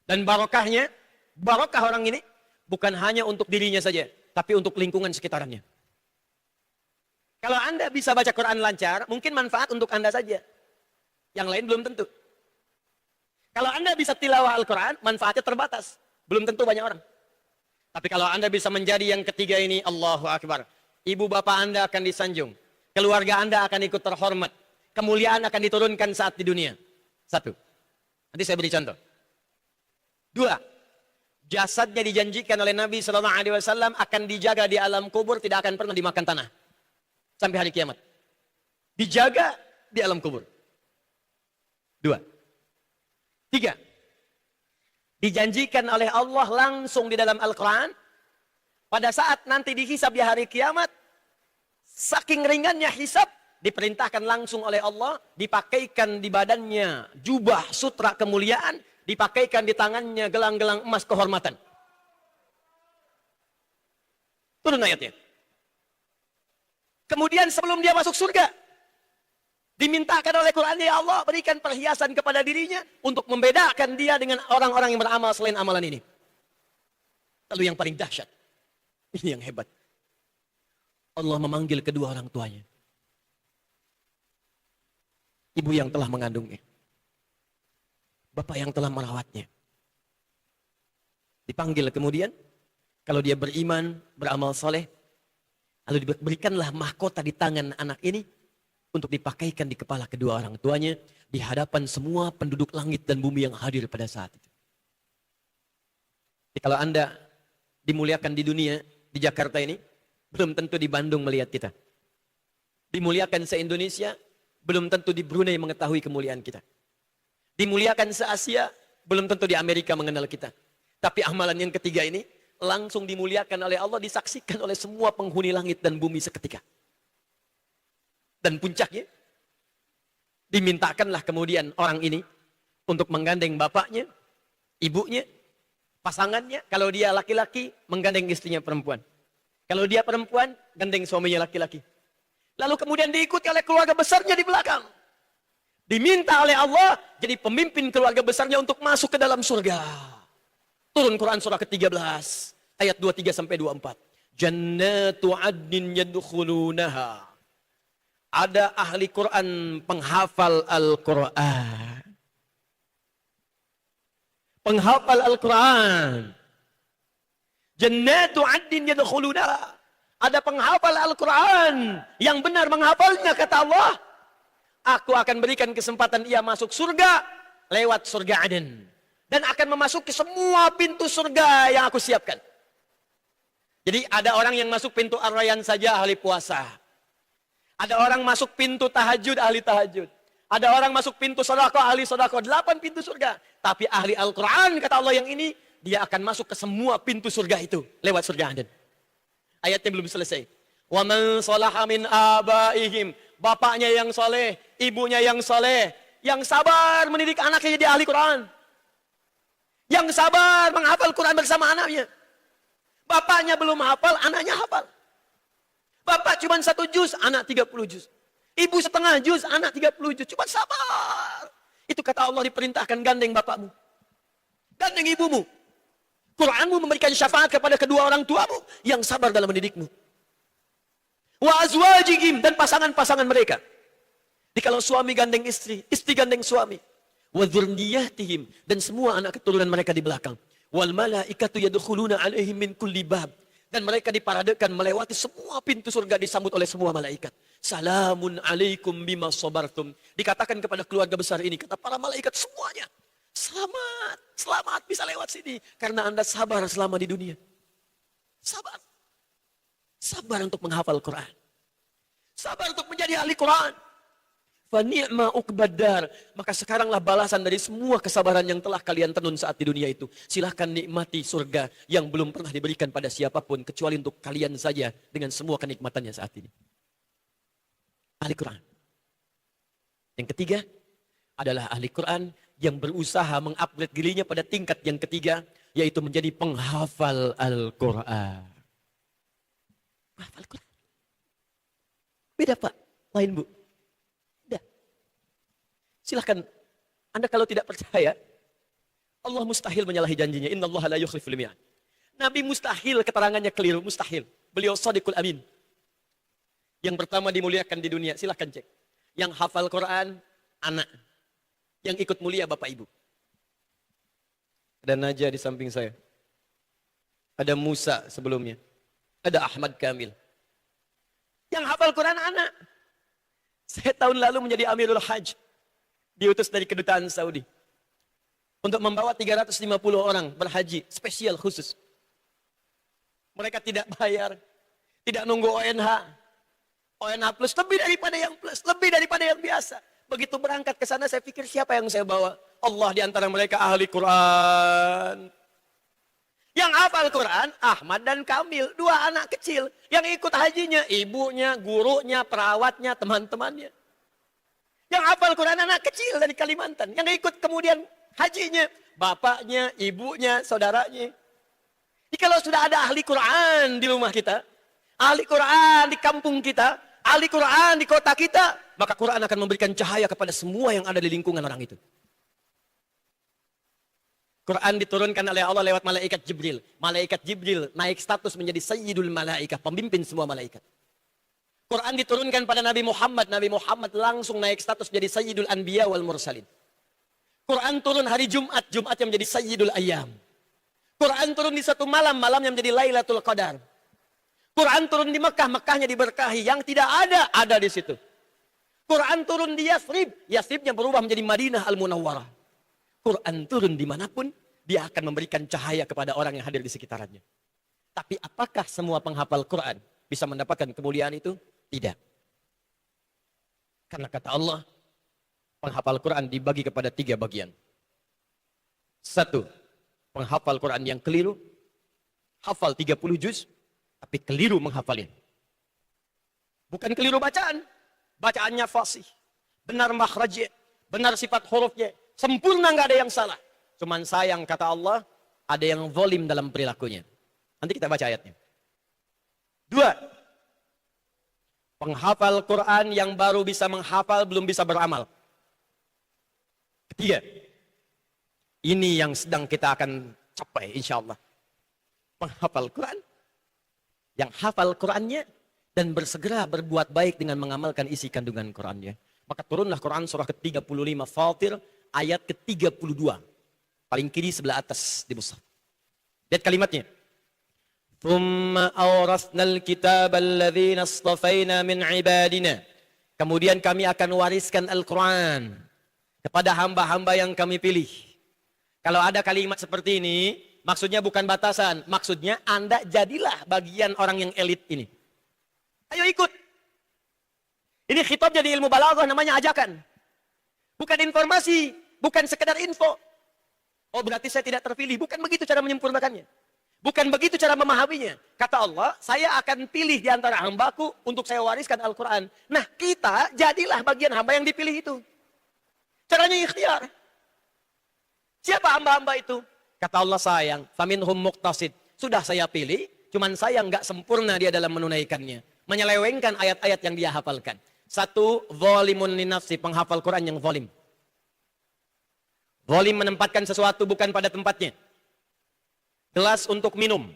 Dan barokahnya, barokah orang ini bukan hanya untuk dirinya saja, tapi untuk lingkungan sekitarnya. Kalau Anda bisa baca Quran lancar, mungkin manfaat untuk Anda saja. Yang lain belum tentu. Kalau Anda bisa tilawah Al-Quran, manfaatnya terbatas. Belum tentu banyak orang. Tapi kalau Anda bisa menjadi yang ketiga ini, Allahu Akbar. Ibu bapak Anda akan disanjung. Keluarga Anda akan ikut terhormat. Kemuliaan akan diturunkan saat di dunia. 1. Nanti saya beri contoh. 2. Jasadnya dijanjikan oleh Nabi SAW akan dijaga di alam kubur, tidak akan pernah dimakan tanah. Sampai hari kiamat. Dijaga di alam kubur. 2. 3. Dijanjikan oleh Allah langsung di dalam Al-Quran. Pada saat nanti dihisab di hari kiamat, saking ringannya hisab, diperintahkan langsung oleh Allah, dipakaikan di badannya jubah sutra kemuliaan, dipakaikan di tangannya gelang-gelang emas kehormatan. Turun ayatnya. Kemudian sebelum dia masuk surga, dimintakan oleh Quran, ya Allah berikan perhiasan kepada dirinya untuk membedakan dia dengan orang-orang yang beramal selain amalan ini. Lalu yang paling dahsyat, ini yang hebat. Allah memanggil kedua orang tuanya. ibu yang telah mengandungnya, bapak yang telah merawatnya. Dipanggil kemudian, kalau dia beriman, beramal soleh, lalu diberikanlah mahkota di tangan anak ini untuk dipakaikan di kepala kedua orang tuanya di hadapan semua penduduk langit dan bumi yang hadir pada saat itu. Jadi kalau Anda dimuliakan di dunia, di Jakarta ini, belum tentu di Bandung melihat kita. Dimuliakan se-Indonesia, belum tentu di Brunei mengetahui kemuliaan kita. Dimuliakan se-Asia, belum tentu di Amerika mengenal kita. Tapi amalan yang ketiga ini, langsung dimuliakan oleh Allah, disaksikan oleh semua penghuni langit dan bumi seketika. Dan puncaknya, dimintakanlah kemudian orang ini untuk menggandeng bapaknya, ibunya, pasangannya. Kalau dia laki-laki, menggandeng istrinya perempuan. Kalau dia perempuan, gandeng suaminya laki-laki. Lalu kemudian diikuti oleh keluarga besarnya di belakang. Diminta oleh Allah jadi pemimpin keluarga besarnya untuk masuk ke dalam surga. Turun Quran surah ke-13 ayat 23 sampai 24. Jannatu adnin yadkhulunaha. Ada ahli Quran penghafal Al-Quran. Penghafal Al-Quran. Jannatu adnin yadkhulunaha. Ada penghafal Al-Quran yang benar menghafalnya, kata Allah. Aku akan berikan kesempatan ia masuk surga lewat surga Aden. Dan akan memasuki semua pintu surga yang aku siapkan. Jadi ada orang yang masuk pintu Ar-Rayyan saja ahli puasa. Ada orang masuk pintu tahajud ahli tahajud. Ada orang masuk pintu sedekah ahli sedekah. 8 pintu surga. Tapi ahli Al-Quran, kata Allah yang ini, dia akan masuk ke semua pintu surga itu lewat surga Aden. Ayatnya belum selesai. Wa man salaha min abaihim. Bapaknya yang soleh, ibunya yang soleh, yang sabar mendidik anaknya jadi ahli Quran. Yang sabar menghafal Quran bersama anaknya. Bapaknya belum hafal, anaknya hafal. Bapak cuma 1 juz, anak 30 juz. Ibu setengah juz, anak 30 juz. Cuma sabar. Itu kata Allah, diperintahkan gandeng bapakmu. Gandeng ibumu. Quranmu memberikan syafaat kepada kedua orang tuamu yang sabar dalam mendidikmu. Wa azwajihim, dan pasangan-pasangan mereka. Jadi kalau suami gandeng istri, istri gandeng suami. Wa dzurriyyatihim, dan semua anak keturunan mereka di belakang. Wal malaikatu yadkhuluna alaihim min kulli bab, dan mereka diparadekan melewati semua pintu surga, disambut oleh semua malaikat. Salamun alaikum bima sabartum. Dikatakan kepada keluarga besar ini, kata para malaikat semuanya, selamat, selamat bisa lewat sini. Karena Anda sabar selama di dunia. Sabar. Sabar untuk menghafal Quran. Sabar untuk menjadi ahli Quran. Fa ni'ma uqbaddar. Maka sekaranglah balasan dari semua kesabaran yang telah kalian tenun saat di dunia itu. Silahkan nikmati surga yang belum pernah diberikan pada siapapun, kecuali untuk kalian saja dengan semua kenikmatannya saat ini. Ahli Quran. Yang ketiga adalah ahli Quran yang berusaha mengupgrade dirinya pada tingkat yang ketiga, yaitu menjadi penghafal Al-Quran. Hafal Quran. Beda Pak, lain Bu. Beda. Silahkan, Anda kalau tidak percaya, Allah mustahil menyalahi janjinya. Innallaha la yukhliful mi'ad. Nabi mustahil keterangannya keliru, mustahil. Beliau shadiqul amin. Yang pertama dimuliakan di dunia, silahkan cek. Yang hafal Quran, anak. Yang ikut mulia Bapak Ibu. Ada Najah di samping saya. Ada Musa sebelumnya. Ada Ahmad Kamil. Yang hafal Quran anak. Saya tahun lalu menjadi Amirul Hajj. Diutus dari kedutaan Saudi. Untuk membawa 350 orang berhaji. Spesial khusus. Mereka tidak bayar. Tidak nunggu ONH. ONH plus lebih daripada yang plus. Lebih daripada yang biasa. Begitu berangkat ke sana saya pikir siapa yang saya bawa? Allah di antara mereka ahli Quran. Yang hafal Quran, Ahmad dan Kamil, 2 anak kecil. Yang ikut hajinya, ibunya, gurunya, perawatnya, teman-temannya. Yang hafal Quran anak kecil dari Kalimantan. Yang ikut kemudian hajinya, bapaknya, ibunya, saudaranya. Jadi kalau sudah ada ahli Quran di rumah kita, ahli Quran di kampung kita, ahli Quran di kota kita, maka Quran akan memberikan cahaya kepada semua yang ada di lingkungan orang itu. Quran diturunkan oleh Allah lewat malaikat Jibril. Malaikat Jibril naik status menjadi Sayyidul Malaikah, pemimpin semua malaikat. Quran diturunkan pada Nabi Muhammad. Nabi Muhammad langsung naik status jadi Sayyidul Anbiya wal Mursalin. Quran turun hari Jumat. Jumat yang menjadi Sayyidul Ayyam. Quran turun di satu malam. Malam yang menjadi Lailatul Qadar. Quran turun di Mekah. Mekahnya diberkahi. Yang tidak ada di situ. Quran turun di Yathrib. Yathribnya berubah menjadi Madinah Al-Munawwarah. Quran turun dimanapun, dia akan memberikan cahaya kepada orang yang hadir di sekitarnya. Tapi apakah semua penghafal Quran bisa mendapatkan kemuliaan itu? Tidak. Karena kata Allah, penghafal Quran dibagi kepada 3 bagian. 1, penghafal Quran yang keliru, hafal 30 juz, tapi keliru menghafalnya. Bukan keliru bacaan, bacaannya fasih, benar makhrajnya, benar sifat hurufnya, sempurna, nggak ada yang salah. Cuman sayang kata Allah, ada yang zalim dalam perilakunya. Nanti kita baca ayatnya. 2, penghafal Quran yang baru bisa menghafal, belum bisa beramal. 3, ini yang sedang kita akan capai insya Allah. Penghafal Quran, yang hafal Qurannya, dan bersegera berbuat baik dengan mengamalkan isi kandungan Qurannya. Maka turunlah Quran surah ke-35 Fatir, ayat ke-32. Paling kiri sebelah atas di mushaf. Lihat kalimatnya. Thumma awrasnal kitab alladhina astafaina min ibadina. Kemudian kami akan wariskan Al-Quran kepada hamba-hamba yang kami pilih. Kalau ada kalimat seperti ini, maksudnya bukan batasan. Maksudnya Anda jadilah bagian orang yang elit ini. Ayo ikut. Ini khitab jadi ilmu balaghah, namanya ajakan. Bukan informasi, bukan sekedar info. Oh berarti saya tidak terpilih. Bukan begitu cara menyempurnakannya. Bukan begitu cara memahaminya. Kata Allah, saya akan pilih di antara hambaku untuk saya wariskan Al-Quran. Nah kita jadilah bagian hamba yang dipilih itu. Caranya ikhtiar. Siapa hamba-hamba itu? Kata Allah sayang, faminhum muqtasid. Sudah saya pilih, cuman saya nggak sempurna dia dalam menunaikannya. Menyelewengkan ayat-ayat yang dia hafalkan. 1, zalimun linafsi, penghafal Quran yang zalim. Zalim menempatkan sesuatu bukan pada tempatnya. Gelas untuk minum,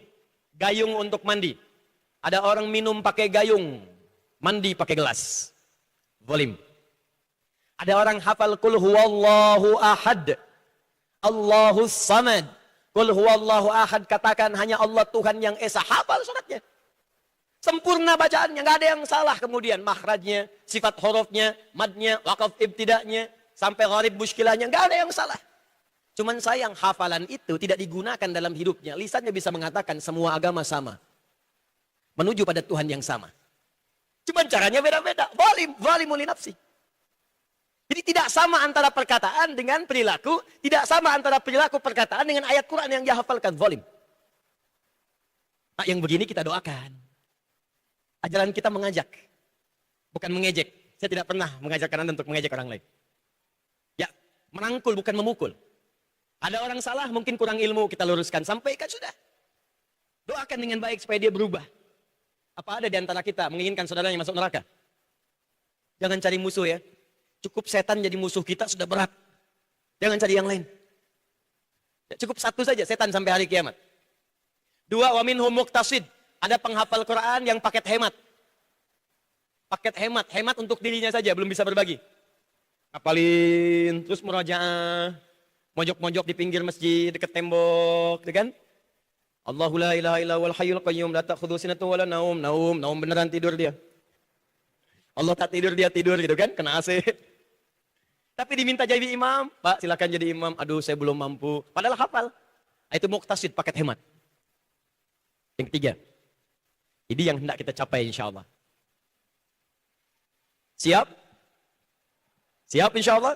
gayung untuk mandi. Ada orang minum pakai gayung, mandi pakai gelas. Zalim. Ada orang hafal kul huwallahu ahad, Allahus samad. Kul huwallahu ahad, katakan hanya Allah Tuhan yang esa. Hafal suratnya. Sempurna bacaannya, nggak ada yang salah kemudian. Makhrajnya, sifat hurufnya, madnya, waqaf ibtidaknya, sampai gharib muskilahnya, nggak ada yang salah. Cuman sayang hafalan itu tidak digunakan dalam hidupnya. Lisannya bisa mengatakan semua agama sama. Menuju pada Tuhan yang sama. Cuman caranya beda-beda. Zalimun li nafsi. Jadi tidak sama antara perkataan dengan perilaku, tidak sama antara perilaku perkataan dengan ayat Quran yang dia hafalkan. Zalim. Nah, yang begini kita doakan. Ajaran kita mengajak, bukan mengejek. Saya tidak pernah mengajarkan Anda untuk mengejek orang lain. Ya, merangkul bukan memukul. Ada orang salah, mungkin kurang ilmu, kita luruskan. Sampaikan sudah. Doakan dengan baik supaya dia berubah. Apa ada di antara kita menginginkan saudaranya masuk neraka? Jangan cari musuh ya. Cukup setan jadi musuh kita sudah berat. Jangan cari yang lain. Ya, cukup satu saja, setan sampai hari kiamat. 2, wa minhum muqtasid. Ada penghafal Quran yang paket hemat. Paket hemat, hemat untuk dirinya saja, belum bisa berbagi. Hafalin, terus murajaah, mojok-mojok di pinggir masjid, dekat tembok, kan? Allahu la ilaha illa wal hayyul qayyum la ta'khudhuhu sinatun wa la naum. Naum beneran tidur dia. Allah tak tidur, dia tidur gitu kan, kena AC. Tapi diminta jadi imam, Pak silakan jadi imam. Aduh saya belum mampu. Padahal hafal. Itu muqtasid, paket hemat. Yang 3. Ini yang hendak kita capai insya Allah. Siap? Siap insya Allah?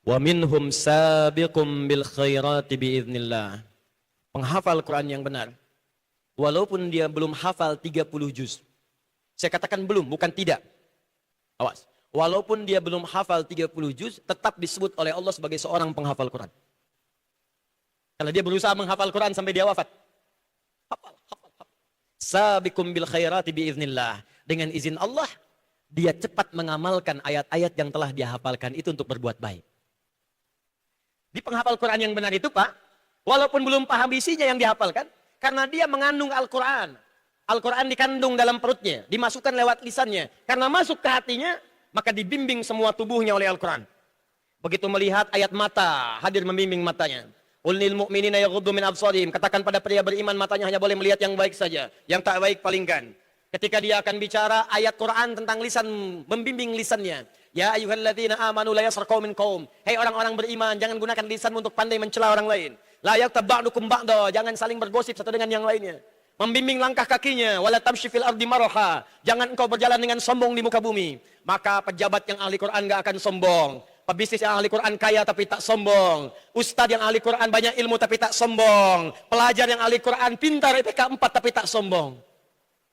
Wa minhum sabiqum bil khairati biiznillah. Penghafal Quran yang benar. Walaupun dia belum hafal 30 juz. Saya katakan belum, bukan tidak. Awas. Walaupun dia belum hafal 30 juz, tetap disebut oleh Allah sebagai seorang penghafal Quran. Kalau dia berusaha menghafal Quran sampai dia wafat. Hafal. Sabiqum bil khairati biiznillah. Dengan izin Allah, dia cepat mengamalkan ayat-ayat yang telah dia hafalkan itu untuk berbuat baik. Di penghafal Quran yang benar itu Pak, walaupun belum paham isinya yang dihafalkan, karena dia mengandung Al-Quran. Al-Quran dikandung dalam perutnya, dimasukkan lewat lisannya. Karena masuk ke hatinya, maka dibimbing semua tubuhnya oleh Al-Quran. Begitu melihat ayat mata, hadir membimbing matanya. Qul lil mu'minina yaghuddu min absarihim. Katakan pada pria beriman, matanya hanya boleh melihat yang baik saja. Yang tak baik palingkan. Ketika dia akan bicara ayat Quran tentang lisan, membimbing lisannya. Ya ayyuhalladzina amanu la yaskhar qaumin qaum. Hei orang-orang beriman, jangan gunakan lisanmu untuk pandai mencela orang lain. La yaghtab ba'dukum ba'da, jangan saling bergosip satu dengan yang lainnya. Membimbing langkah kakinya, wala tamshi fil ardi maraha. Jangan engkau berjalan dengan sombong di muka bumi. Maka pejabat yang ahli Quran enggak akan sombong. Pebisnis yang ahli Quran kaya tapi tak sombong. Ustadz yang ahli Quran banyak ilmu tapi tak sombong. Pelajar yang ahli Quran pintar IPK 4 tapi tak sombong.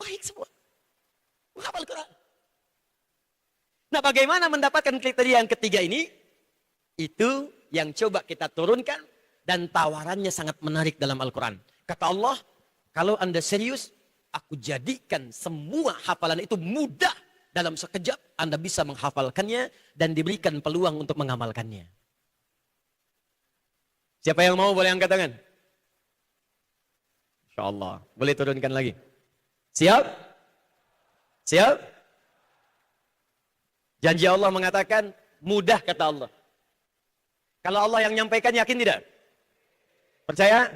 Baik semua. Menghafal Quran. Nah, bagaimana mendapatkan kriteria yang ketiga ini? Itu yang coba kita turunkan dan tawarannya sangat menarik dalam Al-Quran. Kata Allah, kalau Anda serius, aku jadikan semua hafalan itu mudah. Dalam sekejap Anda bisa menghafalkannya dan diberikan peluang untuk mengamalkannya. Siapa yang mau boleh angkat tangan? Insya Allah. Boleh turunkan lagi. Siap? Siap? Janji Allah mengatakan mudah kata Allah. Kalau Allah yang nyampaikan yakin tidak? Percaya?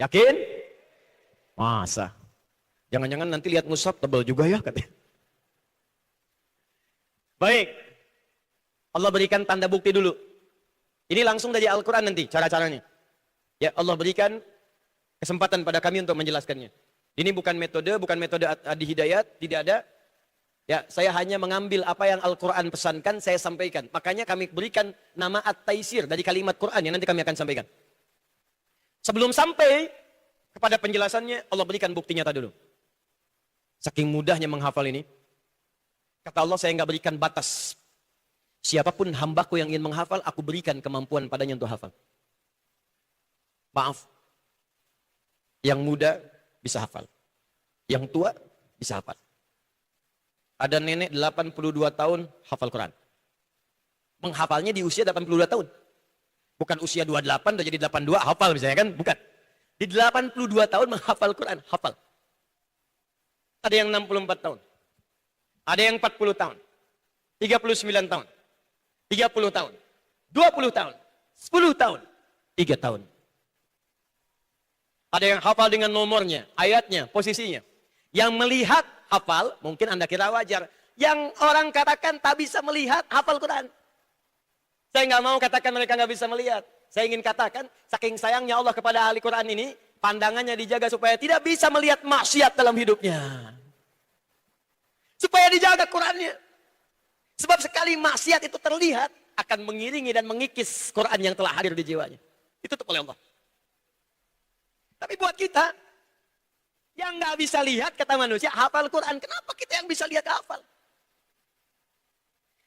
Yakin? Masa? Jangan-jangan nanti lihat mushaf tebal juga ya katanya. Baik. Allah berikan tanda bukti dulu. Ini langsung dari Al-Quran nanti cara-caranya. Ya, Allah berikan kesempatan pada kami untuk menjelaskannya. Ini bukan metode Adi Hidayat, tidak ada. Ya, saya hanya mengambil apa yang Al-Quran pesankan, saya sampaikan. Makanya kami berikan nama At-Taisir dari kalimat Quran yang nanti kami akan sampaikan. Sebelum sampai kepada penjelasannya, Allah berikan bukti nyata dulu. Saking mudahnya menghafal ini. Kata Allah, saya nggak berikan batas. Siapapun hambaku yang ingin menghafal, aku berikan kemampuan padanya untuk hafal. Maaf. Yang muda bisa hafal. Yang tua bisa hafal. Ada nenek 82 tahun hafal Quran. Menghafalnya di usia 82 tahun. Bukan usia 28 udah jadi 82 hafal misalnya kan? Bukan. Di 82 tahun menghafal Quran, hafal. Ada yang 64 tahun. Ada yang 40 tahun. 39 tahun. 30 tahun. 20 tahun. 10 tahun. 3 tahun. Ada yang hafal dengan nomornya, ayatnya, posisinya. Yang melihat hafal, mungkin Anda kira wajar. Yang orang katakan tak bisa melihat, hafal Quran. Saya nggak mau katakan mereka nggak bisa melihat. Saya ingin katakan, saking sayangnya Allah kepada ahli Quran ini, pandangannya dijaga supaya tidak bisa melihat maksiat dalam hidupnya. Supaya dijaga Qurannya. Sebab sekali maksiat itu terlihat, akan mengiringi dan mengikis Quran yang telah hadir di jiwanya. Ditutup oleh Allah. Tapi buat kita, yang nggak bisa lihat, kata manusia, hafal Quran. Kenapa kita yang bisa lihat hafal?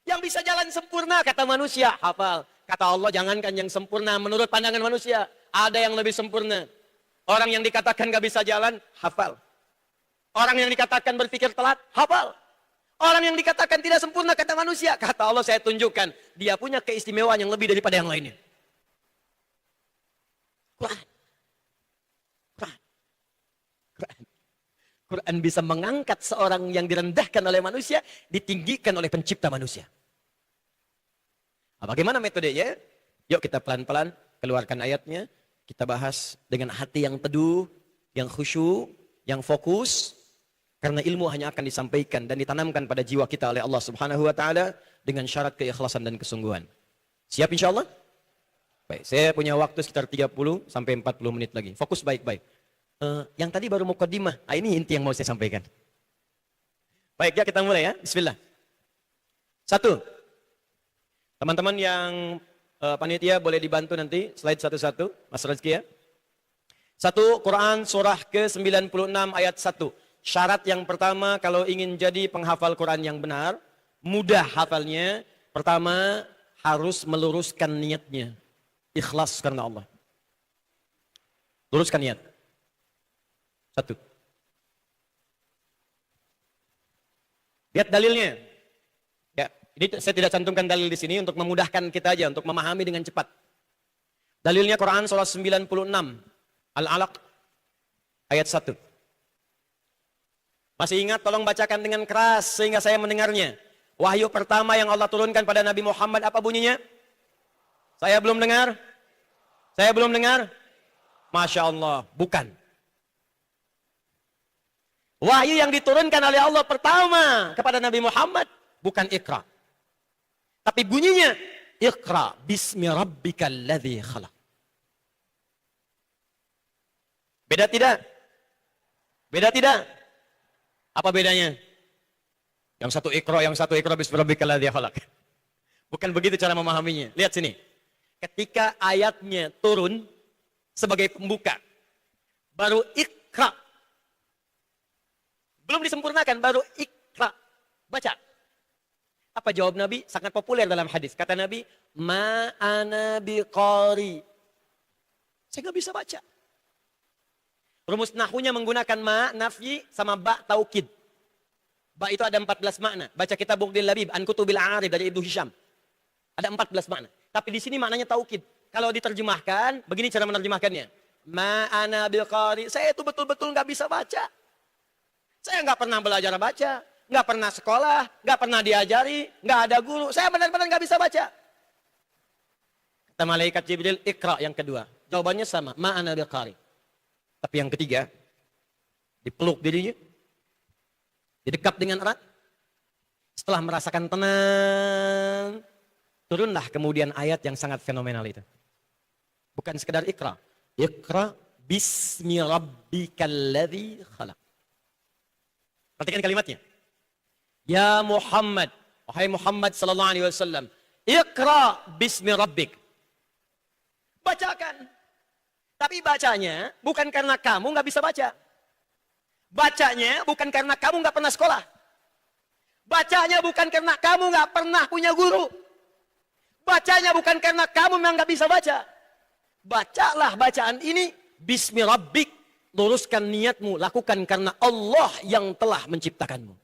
Yang bisa jalan sempurna, kata manusia, hafal. Kata Allah, jangankan yang sempurna menurut pandangan manusia. Ada yang lebih sempurna. Orang yang dikatakan nggak bisa jalan, hafal. Orang yang dikatakan berpikir telat, hafal. Orang yang dikatakan tidak sempurna, kata manusia. Kata Allah, saya tunjukkan. Dia punya keistimewaan yang lebih daripada yang lainnya. Quran. Quran bisa mengangkat seorang yang direndahkan oleh manusia, ditinggikan oleh pencipta manusia. Nah, bagaimana metodenya? Yuk kita pelan-pelan keluarkan ayatnya. Kita bahas dengan hati yang teduh, yang khusyuk, yang fokus. Karena ilmu hanya akan disampaikan dan ditanamkan pada jiwa kita oleh Allah Subhanahu wa taala dengan syarat keikhlasan dan kesungguhan. Siap insyaallah? Baik, saya punya waktu sekitar 30 sampai 40 menit lagi. Fokus baik-baik. Yang tadi baru muqaddimah. Ini inti yang mau saya sampaikan. Baik, ya kita mulai ya. Bismillah. 1. Teman-teman yang panitia boleh dibantu nanti slide satu-satu, Mas Rezki ya. 1 Quran surah ke-96 ayat 1. Syarat yang pertama kalau ingin jadi penghafal Quran yang benar, mudah hafalnya, pertama harus meluruskan niatnya. Ikhlas karena Allah. Luruskan niat. 1. Lihat dalilnya. Ya, ini saya tidak cantumkan dalil di sini untuk memudahkan kita aja, untuk memahami dengan cepat. Dalilnya Quran surah 96, Al-Alaq, ayat 1. Masih ingat? Tolong bacakan dengan keras sehingga saya mendengarnya. Wahyu pertama yang Allah turunkan pada Nabi Muhammad apa bunyinya? Saya belum dengar? Saya belum dengar? Masya Allah, bukan. Wahyu yang diturunkan oleh Allah pertama kepada Nabi Muhammad bukan Iqra. Tapi bunyinya Iqra bismi rabbikal ladzi khalaq. Beda tidak? Beda tidak? Apa bedanya? Yang satu Iqra, yang satu Iqra bismi rabbikal ladzi khalaq. Bukan begitu cara memahaminya. Lihat sini. Ketika ayatnya turun sebagai pembuka, baru Iqra. Belum disempurnakan, baru Iqra. Baca. Apa jawab Nabi? Sangat populer dalam hadis. Kata Nabi, ma ana biqari. Saya nggak bisa baca. Rumus nahunya menggunakan ma, nafyi, sama ba, taukid. Ba itu ada 14 makna. Baca kitab Bughdil Labib, An Kutubil A'arib dari Ibnu Hisham. Ada 14 makna. Tapi di sini maknanya taukid. Kalau diterjemahkan, begini cara menerjemahkannya. Ma ana biqari. Saya itu betul-betul nggak bisa baca. Saya nggak pernah belajar baca, nggak pernah sekolah, nggak pernah diajari, nggak ada guru. Saya benar-benar nggak bisa baca. Kata malaikat Jibril, Iqra yang kedua. Jawabannya sama, ma'ana biqari. Tapi yang ketiga, dipeluk dirinya, didekap dengan erat. Setelah merasakan tenang, turunlah kemudian ayat yang sangat fenomenal itu. Bukan sekedar Iqra. Iqra bismi rabbikal ladzi khalaq. Perhatikan kalimatnya. Ya Muhammad, wahai Muhammad sallallahu alaihi wasallam, Iqra bismi rabbik. Bacakan. Tapi bacanya bukan karena kamu nggak bisa baca. Bacanya bukan karena kamu nggak pernah sekolah. Bacanya bukan karena kamu nggak pernah punya guru. Bacanya bukan karena kamu memang nggak bisa baca. Bacalah bacaan ini bismi rabbik. Luruskan niatmu, lakukan karena Allah yang telah menciptakanmu.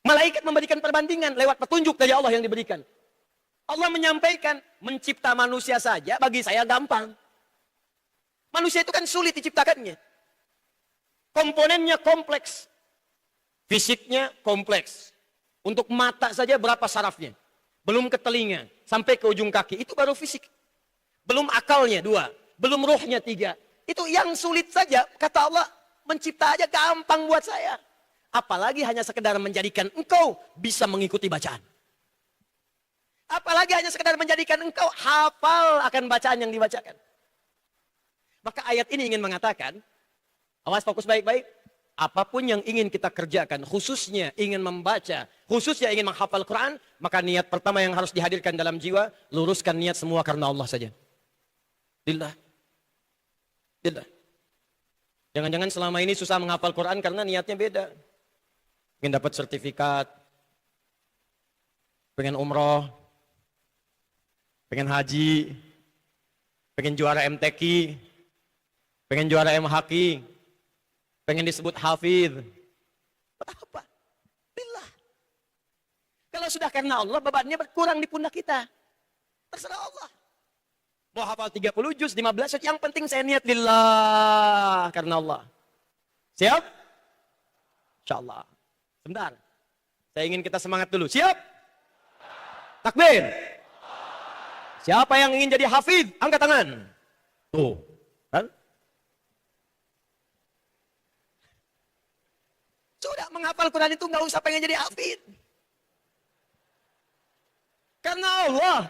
Malaikat memberikan perbandingan lewat petunjuk dari Allah yang diberikan. Allah menyampaikan, mencipta manusia saja bagi saya gampang. Manusia itu kan sulit diciptakannya. Komponennya kompleks. Fisiknya kompleks. Untuk mata saja berapa sarafnya. Belum ke telinga, sampai ke ujung kaki. Itu baru fisik. Belum akalnya 2. Belum ruhnya 3. Itu yang sulit saja, kata Allah, mencipta aja gampang buat saya. Apalagi hanya sekedar menjadikan engkau bisa mengikuti bacaan. Apalagi hanya sekedar menjadikan engkau hafal akan bacaan yang dibacakan. Maka ayat ini ingin mengatakan, awas fokus baik-baik, apapun yang ingin kita kerjakan, khususnya ingin membaca, khususnya ingin menghafal Quran, maka niat pertama yang harus dihadirkan dalam jiwa, luruskan niat semua karena Allah saja. Lillah. Tidak. Jangan-jangan selama ini susah menghafal Quran karena niatnya beda. Pengen dapat sertifikat, pengen umroh, pengen haji, pengen juara MTQ, pengen juara MHQ, pengen disebut hafidh. Apa? Billah. Kalau sudah karena Allah, bebannya berkurang di pundak kita. Terserah Allah. Mau hafal 30 juz, 15 juz, yang penting saya niat lillah karena Allah. Siap? Insyaallah. Sebentar. Saya ingin kita semangat dulu. Siap? Takbir. Siapa yang ingin jadi hafidh? Angkat tangan. Tuh. Kan? Sudah menghafal Quran itu nggak usah pengen jadi hafidh. Karena Allah.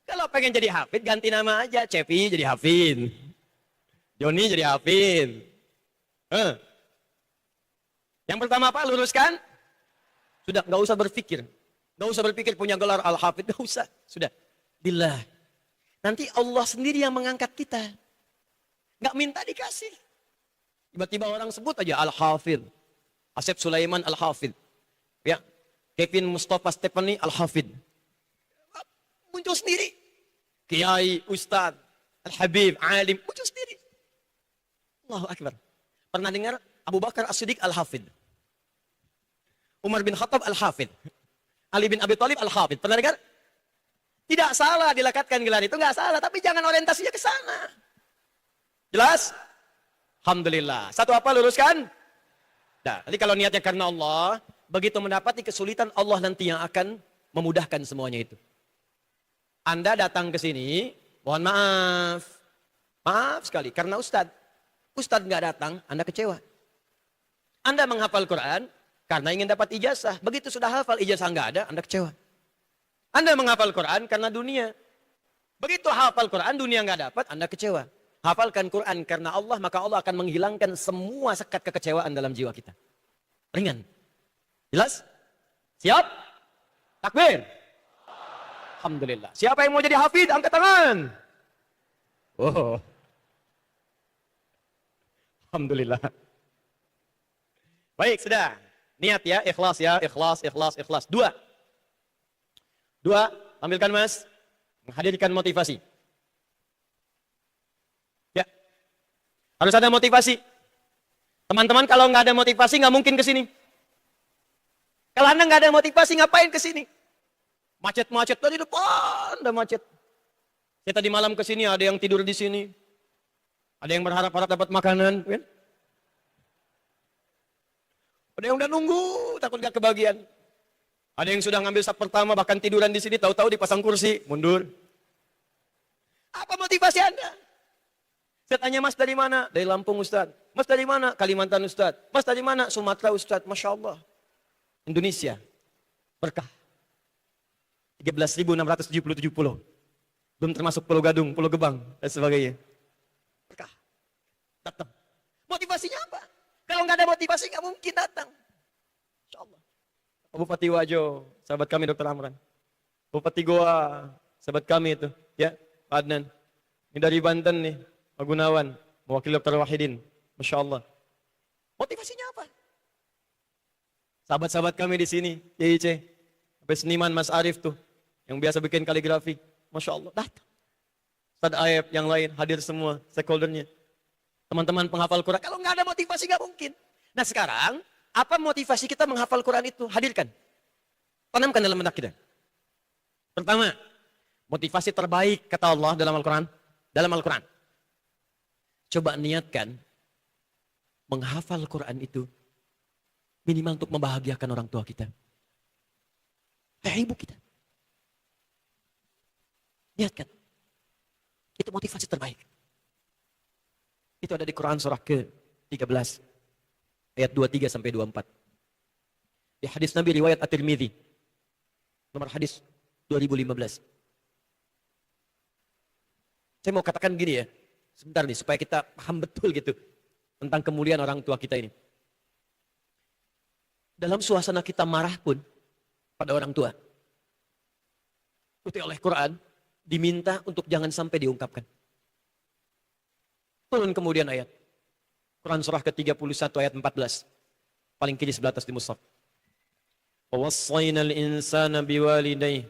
Kalau pengen jadi hafid, ganti nama aja. Cepi jadi hafid. Joni jadi hafid. Yang pertama apa? Luruskan. Sudah, nggak usah berpikir. Nggak usah berpikir punya gelar al-hafid. Nggak usah. Sudah. Billah. Nanti Allah sendiri yang mengangkat kita. Nggak minta dikasih. Tiba-tiba orang sebut aja al-hafid. Asep Sulaiman al-hafid. Ya. Kevin Mustafa Stephanie al-hafid. Muncul sendiri. Kiai, Ustadz, Al-Habib, Alim, muncul sendiri. Allahu Akbar. Pernah dengar Abu Bakar As-Siddiq Al-Hafid? Umar bin Khattab Al-Hafid? Ali bin Abi Thalib Al-Hafid? Pernah dengar? Tidak salah dilekatkan gelar itu, nggak salah. Tapi jangan orientasinya ke sana. Jelas? Alhamdulillah. Satu apa luruskan? Nah, nanti kalau niatnya karena Allah, begitu mendapati kesulitan, Allah nanti yang akan memudahkan semuanya itu. Anda datang ke sini, mohon maaf. Maaf sekali, karena Ustadz nggak datang, Anda kecewa. Anda menghafal Quran, karena ingin dapat ijazah. Begitu sudah hafal, ijazah nggak ada, Anda kecewa. Anda menghafal Quran karena dunia. Begitu hafal Quran, dunia nggak dapat, Anda kecewa. Hafalkan Quran karena Allah, maka Allah akan menghilangkan semua sekat kekecewaan dalam jiwa kita. Ringan. Jelas? Siap? Takbir. Alhamdulillah. Siapa yang mau jadi hafid? Angkat tangan. Oh. Alhamdulillah. Baik, sudah. Niat ya, ikhlas ya, ikhlas. Dua, tampilkan Mas. Menghadirkan motivasi. Ya. Harus ada motivasi. Teman-teman kalau nggak ada motivasi nggak mungkin ke sini. Kalau Anda nggak ada motivasi ngapain ke sini? Macet-macet tadi depan, udah macet. Saya tadi malam ke sini ada yang tidur di sini. Ada yang berharap-harap dapat makanan, kan? Ada yang udah nunggu, takut gak kebagian. Ada yang sudah ngambil sap pertama, bahkan tiduran di sini, tahu-tahu dipasang kursi, mundur. Apa motivasi Anda? Saya tanya, Mas dari mana? Dari Lampung Ustaz. Mas dari mana? Kalimantan Ustaz. Mas dari mana? Sumatera Ustaz. Masya Allah. Indonesia. Berkah. 13.677 pulau. Belum termasuk Pulau Gadung, Pulau Gebang, dan sebagainya. Berkah. Datang. Motivasinya apa? Kalau nggak ada motivasi, nggak mungkin datang. Insya Allah. Bupati Wajo, sahabat kami Dr. Amran. Bupati Goa, sahabat kami itu. Ya, Pak Adnan. Ini dari Banten nih, Pak Gunawan, mewakili Dr. Wahidin. Masya Allah. Motivasinya apa? Sahabat-sahabat kami di sini, YIC. Sampai seniman Mas Arif tuh, yang biasa bikin kaligrafi. Masya Allah, datang. Ustadz Aep, yang lain, hadir semua, stakeholdernya. Teman-teman penghafal Quran, kalau nggak ada motivasi nggak mungkin. Nah sekarang, apa motivasi kita menghafal Quran itu? Hadirkan. Tanamkan dalam benak kita. Pertama, motivasi terbaik kata Allah dalam Al-Quran. Dalam Al-Quran. Coba niatkan, menghafal Quran itu, minimal untuk membahagiakan orang tua kita. Ibu kita. Niatkan. Itu motivasi terbaik. Itu ada di Quran surah ke-13. Ayat 23 sampai 24. Di hadis Nabi riwayat At-Tirmidzi. Nomor hadis 2015. Saya mau katakan gini ya. Sebentar nih supaya kita paham betul gitu. Tentang kemuliaan orang tua kita ini. Dalam suasana kita marah pun pada orang tua. Ikuti oleh Quran. Diminta untuk jangan sampai diungkapkan. Turun kemudian ayat. Quran surah ke-31 ayat 14. Paling kiri sebelah atas di mushaf. Wawassayna al-insana biwalidayhi.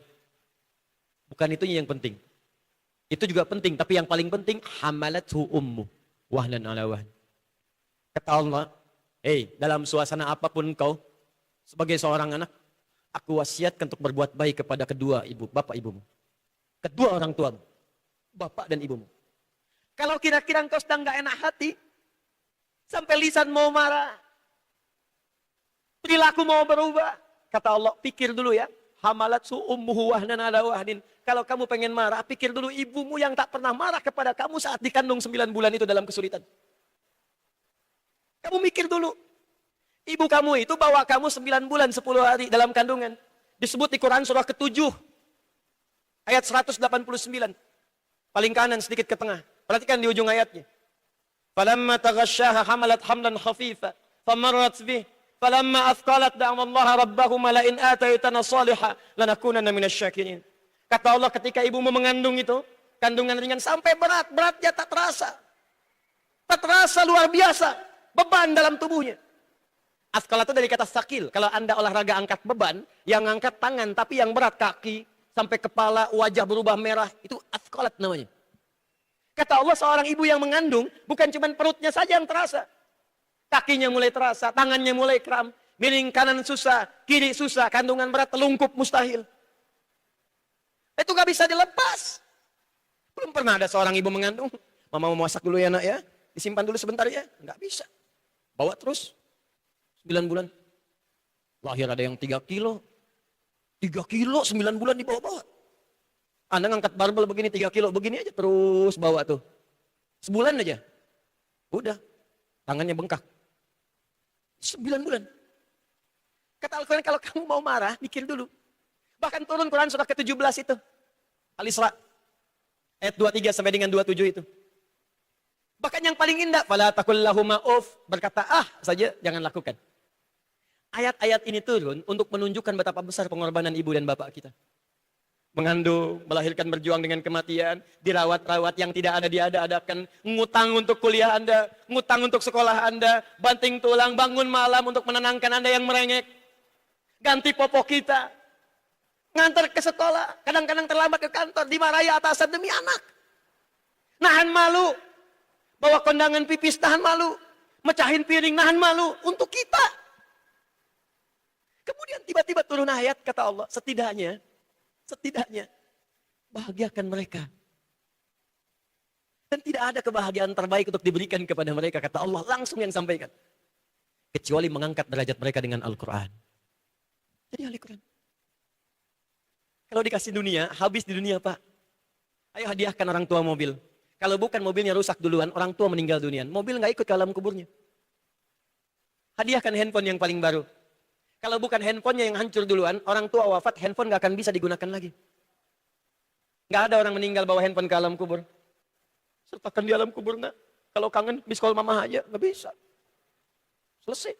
Bukan itu yang penting. Itu juga penting, tapi yang paling penting hamalathu ummu wahnan ala wahn. Kata Allah, dalam suasana apapun kau sebagai seorang anak, aku wasiatkan untuk berbuat baik kepada kedua bapak ibumu. Kedua orang tuamu, bapak dan ibumu. Kalau kira-kira engkau sedang gak enak hati, sampai lisan mau marah, perilaku mau berubah, kata Allah, pikir dulu ya, hamalatsu ummuhu wahnan ala wahnin. Kalau kamu pengen marah, pikir dulu ibumu yang tak pernah marah kepada kamu saat dikandung 9 bulan itu dalam kesulitan. Kamu mikir dulu. Ibu kamu itu bawa kamu 9 bulan 10 hari dalam kandungan. Disebut di Quran surah ke-7. Ayat 189. Paling kanan sedikit ke tengah. Perhatikan di ujung ayatnya. Falamma taghasyaha hamalat hamlan khafifa. Famarrat bih. Falamma athqalat da'amallaha rabbahuma la in ataitana salihah. Lanakunanna minasyakirin. Kata Allah ketika ibumu mengandung itu. Kandungan ringan sampai berat. Beratnya tak terasa. Tak terasa luar biasa. Beban dalam tubuhnya. Athqalat itu dari kata sakil. Kalau Anda olahraga angkat beban. Yang angkat tangan tapi yang berat kaki. Sampai kepala, wajah berubah merah. Itu athqalat namanya. Kata Allah seorang ibu yang mengandung. Bukan cuma perutnya saja yang terasa. Kakinya mulai terasa. Tangannya mulai kram. Miring kanan susah. Kiri susah. Kandungan berat telungkup mustahil. Itu gak bisa dilepas. Belum pernah ada seorang ibu mengandung. Mama mau masak dulu ya nak ya. disimpan dulu sebentar ya. Nggak bisa. Bawa terus. 9 bulan. Lahir ada yang 3 kilo. 3 kilo 9 bulan dibawa-bawa. Anda ngangkat barbel begini 3 kilo, begini aja terus bawa tuh. Sebulan aja. Udah. Tangannya bengkak. 9 bulan. Kata Al-Quran, kalau kamu mau marah, mikir dulu. Bahkan turun Quran surah ke-17 itu. Al-Isra. Ayat 23 sampai dengan 27 itu. Bahkan yang paling indah, fala taqul lahuma uff, berkata saja jangan lakukan. Ayat-ayat ini turun untuk menunjukkan betapa besar pengorbanan ibu dan bapak kita. Mengandung, melahirkan, berjuang dengan kematian, dirawat-rawat yang tidak ada diada-adakan, ngutang untuk kuliah Anda, ngutang untuk sekolah Anda, banting tulang, bangun malam untuk menenangkan Anda yang merengek, ganti popok kita, ngantar ke sekolah, kadang-kadang terlambat ke kantor, dimarahi atasan demi anak. Nahan malu, bawa kondangan pipis, nahan malu, mecahin piring, nahan malu, untuk kita. Kemudian tiba-tiba turun ayat, kata Allah, setidaknya, bahagiakan mereka. Dan tidak ada kebahagiaan terbaik untuk diberikan kepada mereka, kata Allah, langsung yang sampaikan. Kecuali mengangkat derajat mereka dengan Al-Quran. Jadi Al-Quran. Kalau dikasih dunia, habis di dunia Pak. Ayo hadiahkan orang tua mobil. Kalau bukan mobilnya rusak duluan, orang tua meninggal dunia. Mobil nggak ikut ke alam kuburnya. Hadiahkan handphone yang paling baru. Kalau bukan handphonenya yang hancur duluan, orang tua wafat, handphone nggak akan bisa digunakan lagi. Nggak ada orang meninggal bawa handphone ke alam kubur. Sertakan di alam kubur nggak? Kalau kangen, miss call mama aja, nggak bisa. Selesai.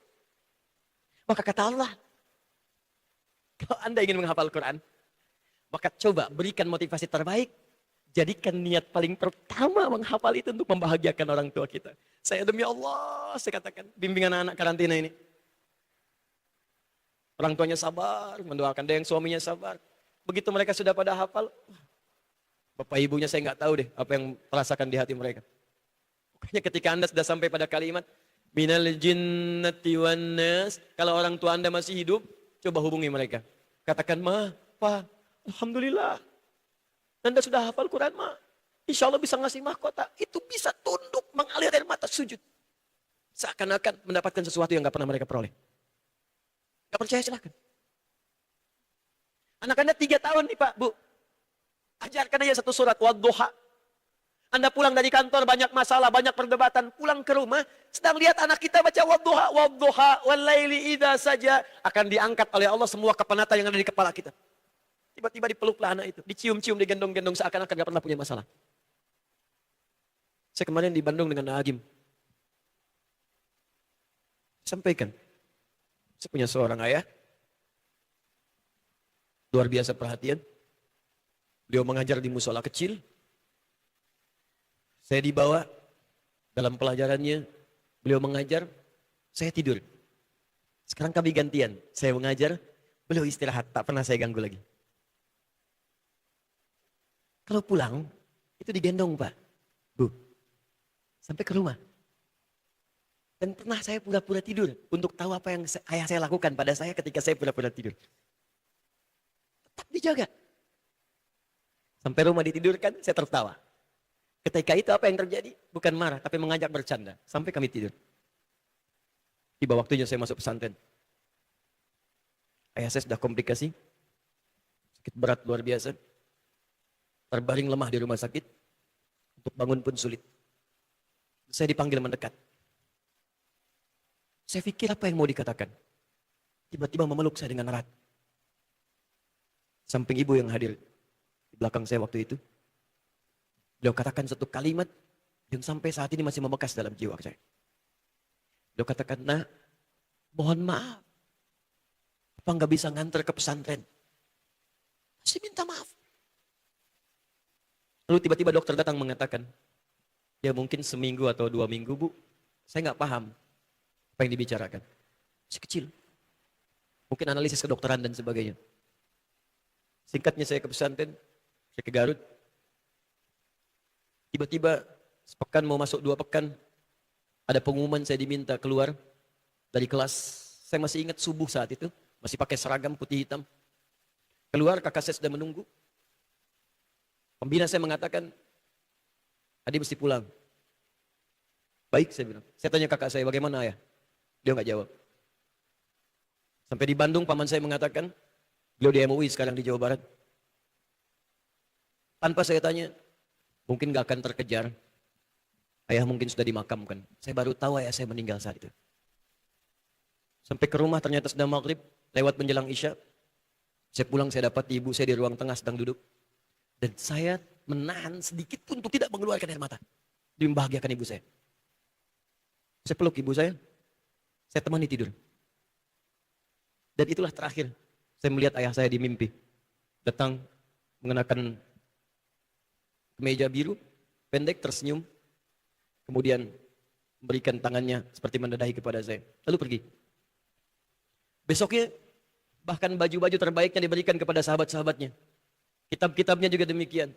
Maka kata Allah, kalau Anda ingin menghafal Quran, maka coba berikan motivasi terbaik. Jadikan niat paling pertama menghafal itu untuk membahagiakan orang tua kita. Saya demi Allah, saya katakan, bimbingan anak karantina ini. Orang tuanya sabar, mendoakan, ada yang suaminya sabar. Begitu mereka sudah pada hafal, bapak ibunya saya nggak tahu deh apa yang terasakan di hati mereka. Makanya ketika Anda sudah sampai pada kalimat, minal jinnati wan nas, kalau orang tua Anda masih hidup, coba hubungi mereka. Katakan, Ma, Pa, Alhamdulillah. Anda sudah hafal Quran, Ma. Insya Allah bisa ngasih mahkota. Itu bisa tunduk, mengalir air mata, sujud. Seakan-akan mendapatkan sesuatu yang nggak pernah mereka peroleh. Gak percaya silahkan. Anak Anda 3 tahun nih Pak, Bu. Ajarkan aja satu surat, Wadduha. Anda pulang dari kantor, banyak masalah, banyak perdebatan. Pulang ke rumah, sedang lihat anak kita baca Wadduha, Wadduha, Wallaili idha saja. Akan diangkat oleh Allah semua kepenatan yang ada di kepala kita. Tiba-tiba dipeluklah anak itu. Dicium-cium, digendong-gendong, seakan-akan gak pernah punya masalah. Saya kemarin di Bandung dengan Agim. Sampaikan. Saya punya seorang ayah, luar biasa perhatian. Beliau mengajar di musola kecil. Saya dibawa dalam pelajarannya, beliau mengajar, saya tidur. Sekarang kami gantian, saya mengajar, beliau istirahat, tak pernah saya ganggu lagi. Kalau pulang, itu digendong Pak, Bu, sampai ke rumah. Dan pernah saya pura-pura tidur untuk tahu apa yang ayah saya lakukan pada saya ketika saya pura-pura tidur. Tetap dijaga. Sampai rumah ditidurkan, saya tertawa. Ketika itu apa yang terjadi? Bukan marah, tapi mengajak bercanda. Sampai kami tidur. Tiba waktunya saya masuk pesantren. Ayah saya sudah komplikasi. Sakit berat luar biasa. Terbaring lemah di rumah sakit. Untuk bangun pun sulit. Saya dipanggil mendekat. Saya pikir apa yang mau dikatakan. Tiba-tiba memeluk saya dengan erat. Samping ibu yang hadir di belakang saya waktu itu. Beliau katakan satu kalimat yang sampai saat ini masih membekas dalam jiwa saya. Beliau katakan, Nak, mohon maaf. Apa nggak bisa nganter ke pesantren? Masih minta maaf. Lalu tiba-tiba dokter datang mengatakan, ya mungkin seminggu atau 2 minggu Bu, saya nggak paham apa yang dibicarakan. Masih kecil. Mungkin analisis kedokteran dan sebagainya. Singkatnya saya ke pesantren, saya ke Garut. Tiba-tiba sepekan mau masuk 2 pekan, ada pengumuman saya diminta keluar dari kelas. Saya masih ingat subuh saat itu, masih pakai seragam putih hitam. Keluar, kakak saya sudah menunggu. Pembina saya mengatakan, Adi mesti pulang. Baik, saya bilang. Saya tanya kakak saya, bagaimana ayah? Dia nggak jawab. Sampai di Bandung, paman saya mengatakan, beliau di MUI sekarang di Jawa Barat. Tanpa saya tanya, mungkin nggak akan terkejar. Ayah mungkin sudah dimakamkan. Saya baru tahu ayah saya meninggal saat itu. Sampai ke rumah ternyata sedang maghrib, lewat menjelang Isya. Saya pulang, saya dapat ibu saya di ruang tengah sedang duduk. Dan saya menahan sedikit pun untuk tidak mengeluarkan air mata. Dia membahagiakan ibu saya. Saya peluk ibu saya temani tidur. Dan itulah terakhir saya melihat ayah saya di mimpi. Datang mengenakan kemeja biru, pendek, tersenyum. Kemudian memberikan tangannya seperti menengahi kepada saya. Lalu pergi. Besoknya bahkan baju-baju terbaiknya diberikan kepada sahabat-sahabatnya. Kitab-kitabnya juga demikian.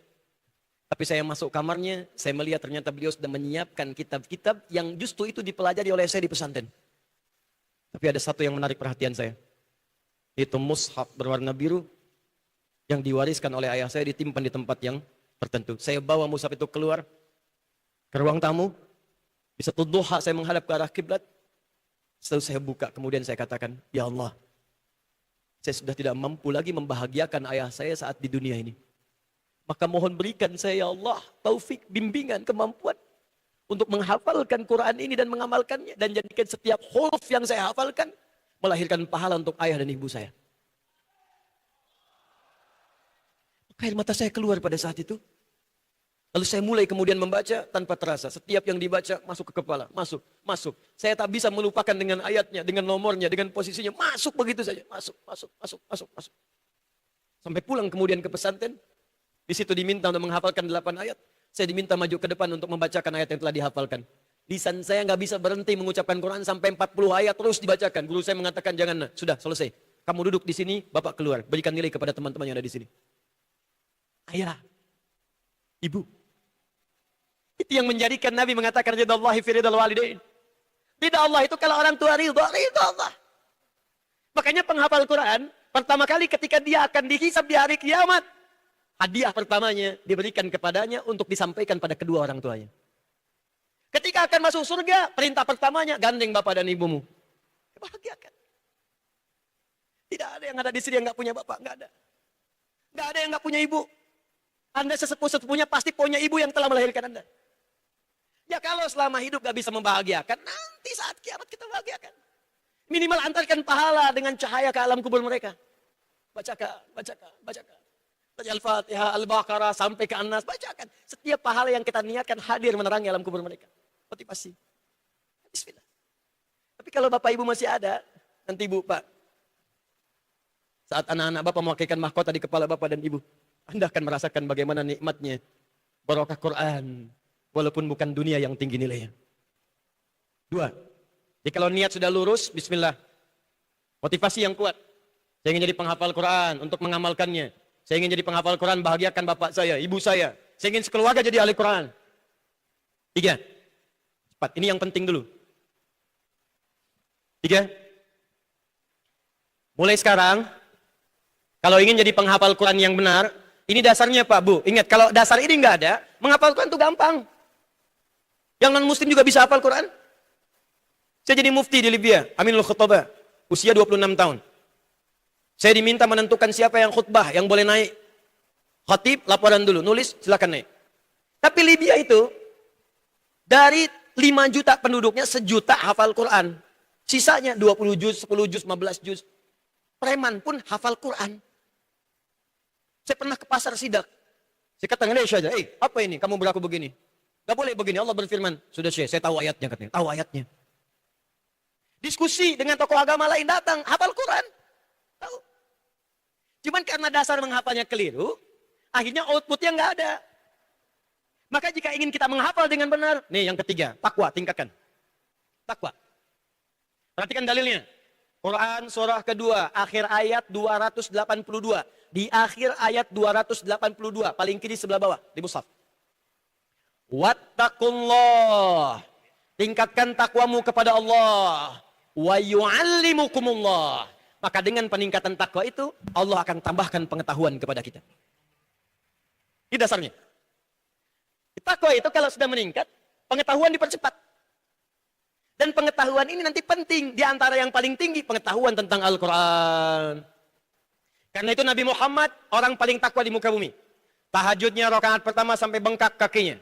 Tapi saya masuk kamarnya, saya melihat ternyata beliau sudah menyiapkan kitab-kitab yang justru itu dipelajari oleh saya di pesantren. Tapi ada satu yang menarik perhatian saya. Itu mushaf berwarna biru yang diwariskan oleh ayah saya ditimpan di tempat yang tertentu. Saya bawa mushaf itu keluar ke ruang tamu. Bisa duha saya menghadap ke arah kiblat. Setelah saya buka, kemudian saya katakan, ya Allah, saya sudah tidak mampu lagi membahagiakan ayah saya saat di dunia ini. Maka mohon berikan saya, ya Allah, taufik, bimbingan, kemampuan untuk menghafalkan Quran ini dan mengamalkannya. Dan jadikan setiap huruf yang saya hafalkan melahirkan pahala untuk ayah dan ibu saya. Maka air mata saya keluar pada saat itu. Lalu saya mulai kemudian membaca tanpa terasa. Setiap yang dibaca masuk ke kepala, masuk. Saya tak bisa melupakan dengan ayatnya, dengan nomornya, dengan posisinya. Masuk begitu saja, masuk. Sampai pulang kemudian ke pesantren. Di situ diminta untuk menghafalkan 8 ayat. Saya diminta maju ke depan untuk membacakan ayat yang telah dihafalkan. Lisan saya nggak bisa berhenti mengucapkan Quran sampai 40 ayat terus dibacakan. Guru saya mengatakan jangan, sudah selesai. Kamu duduk di sini, Bapak keluar. Berikan nilai kepada teman-teman yang ada di sini. Ayah, ibu. Itu yang menjadikan Nabi mengatakan ridallahi fi ridal walidain. Ridha Allah itu kalau orang tua ridha Allah. Makanya penghafal Quran pertama kali ketika dia akan dihisab di hari kiamat, hadiah pertamanya diberikan kepadanya untuk disampaikan pada kedua orang tuanya. Ketika akan masuk surga, perintah pertamanya gandeng bapak dan ibumu. Bahagiakan. Tidak ada yang ada di sini yang nggak punya bapak, nggak ada. Nggak ada yang nggak punya ibu. Anda sesepuh-sepuhnya pasti punya ibu yang telah melahirkan Anda. Ya kalau selama hidup gak bisa membahagiakan, nanti saat kiamat kita bahagiakan. Minimal antarkan pahala dengan cahaya ke alam kubur mereka. Bacakan. Dari Al-Fatihah, Al-Baqarah, sampai ke An-Nas, bacakan. Setiap pahala yang kita niatkan hadir menerangi alam kubur mereka. Motivasi. Bismillah. Tapi kalau bapak ibu masih ada, nanti ibu, pak. Saat anak-anak bapak memakaikan mahkota di kepala bapak dan ibu, Anda akan merasakan bagaimana nikmatnya barokah Quran. Walaupun bukan dunia yang tinggi nilainya. 2. Jadi kalau niat sudah lurus, bismillah. Motivasi yang kuat. Saya ingin jadi penghafal Quran untuk mengamalkannya. Saya ingin jadi penghafal Quran, bahagiakan bapak saya, ibu saya. Saya ingin sekeluarga jadi ahli Quran. 3. Cepat, ini yang penting dulu. 3. Mulai sekarang, kalau ingin jadi penghafal Quran yang benar, ini dasarnya Pak Bu. Ingat, kalau dasar ini nggak ada, menghafal Quran itu gampang. Yang non-muslim juga bisa hafal Quran. Saya jadi mufti di Libya, Aminul Khutbah, usia 26 tahun. Saya diminta menentukan siapa yang khutbah, yang boleh naik. Khatib, laporan dulu, nulis, silakan naik. Tapi Libya itu, dari 5 juta penduduknya, 1 juta hafal Quran. Sisanya 20 juz, 10 juz, 15 juz. Preman pun hafal Quran. Saya pernah ke pasar Sidak. Saya kata Indonesia aja, apa ini? Kamu berlaku begini. Gak boleh begini, Allah berfirman. Sudah saya tahu ayatnya katanya. Tahu ayatnya. Diskusi dengan tokoh agama lain datang, hafal Quran. Tahu. Cuman karena dasar menghafalnya keliru, akhirnya outputnya nggak ada. Maka jika ingin kita menghafal dengan benar, nih yang ketiga, takwa, tingkatkan. Takwa. Perhatikan dalilnya. Quran surah kedua, akhir ayat 282. Di akhir ayat 282, paling kiri sebelah bawah, di mushaf. Wattaqullah. Tingkatkan takwamu kepada Allah. Wa yu'allimukumullah. Maka dengan peningkatan takwa itu, Allah akan tambahkan pengetahuan kepada kita. Ini dasarnya. Takwa itu kalau sudah meningkat, pengetahuan dipercepat. Dan pengetahuan ini nanti penting. Di antara yang paling tinggi, pengetahuan tentang Al-Quran. Karena itu Nabi Muhammad, orang paling takwa di muka bumi. Tahajudnya rakaat pertama sampai bengkak kakinya.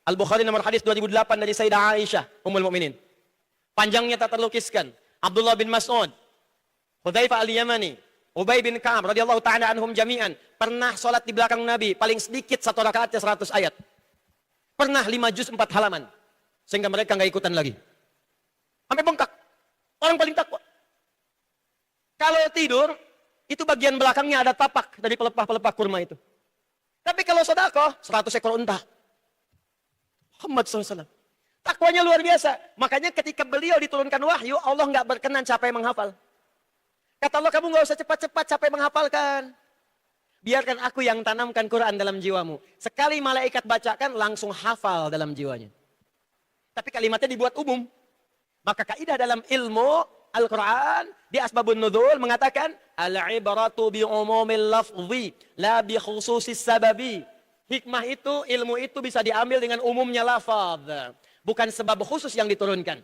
Al-Bukhari nomor hadis 2008 dari Sayyidah Aisyah, Ummul Mukminin. Panjangnya tak terlukiskan. Abdullah bin Mas'ud, Hudzaifah al-Yamani, Ubay bin Ka'ab radhiyallahu ta'ala anhum jami'an pernah sholat di belakang Nabi, paling sedikit satu rakaatnya 100 ayat. Pernah 5 juz 4 halaman. Sehingga mereka nggak ikutan lagi. Sampai bengkak. Orang paling takwa. Kalau tidur, itu bagian belakangnya ada tapak dari pelepah-pelepah kurma itu. Tapi kalau sedekah, 100 ekor unta. Muhammad SAW. Takwanya luar biasa. Makanya ketika beliau diturunkan wahyu, Allah nggak berkenan capek menghafal. Kata Allah, kamu nggak usah cepat-cepat capek menghafalkan. Biarkan aku yang tanamkan Quran dalam jiwamu. Sekali malaikat bacakan, langsung hafal dalam jiwanya. Tapi kalimatnya dibuat umum. Maka kaidah dalam ilmu Al-Quran, di Asbabun Nuzul mengatakan, Al-ibaratu bi'umumil lafzi, la bi khususis sababi. Hikmah itu, ilmu itu bisa diambil dengan umumnya lafaz. Bukan sebab khusus yang diturunkan.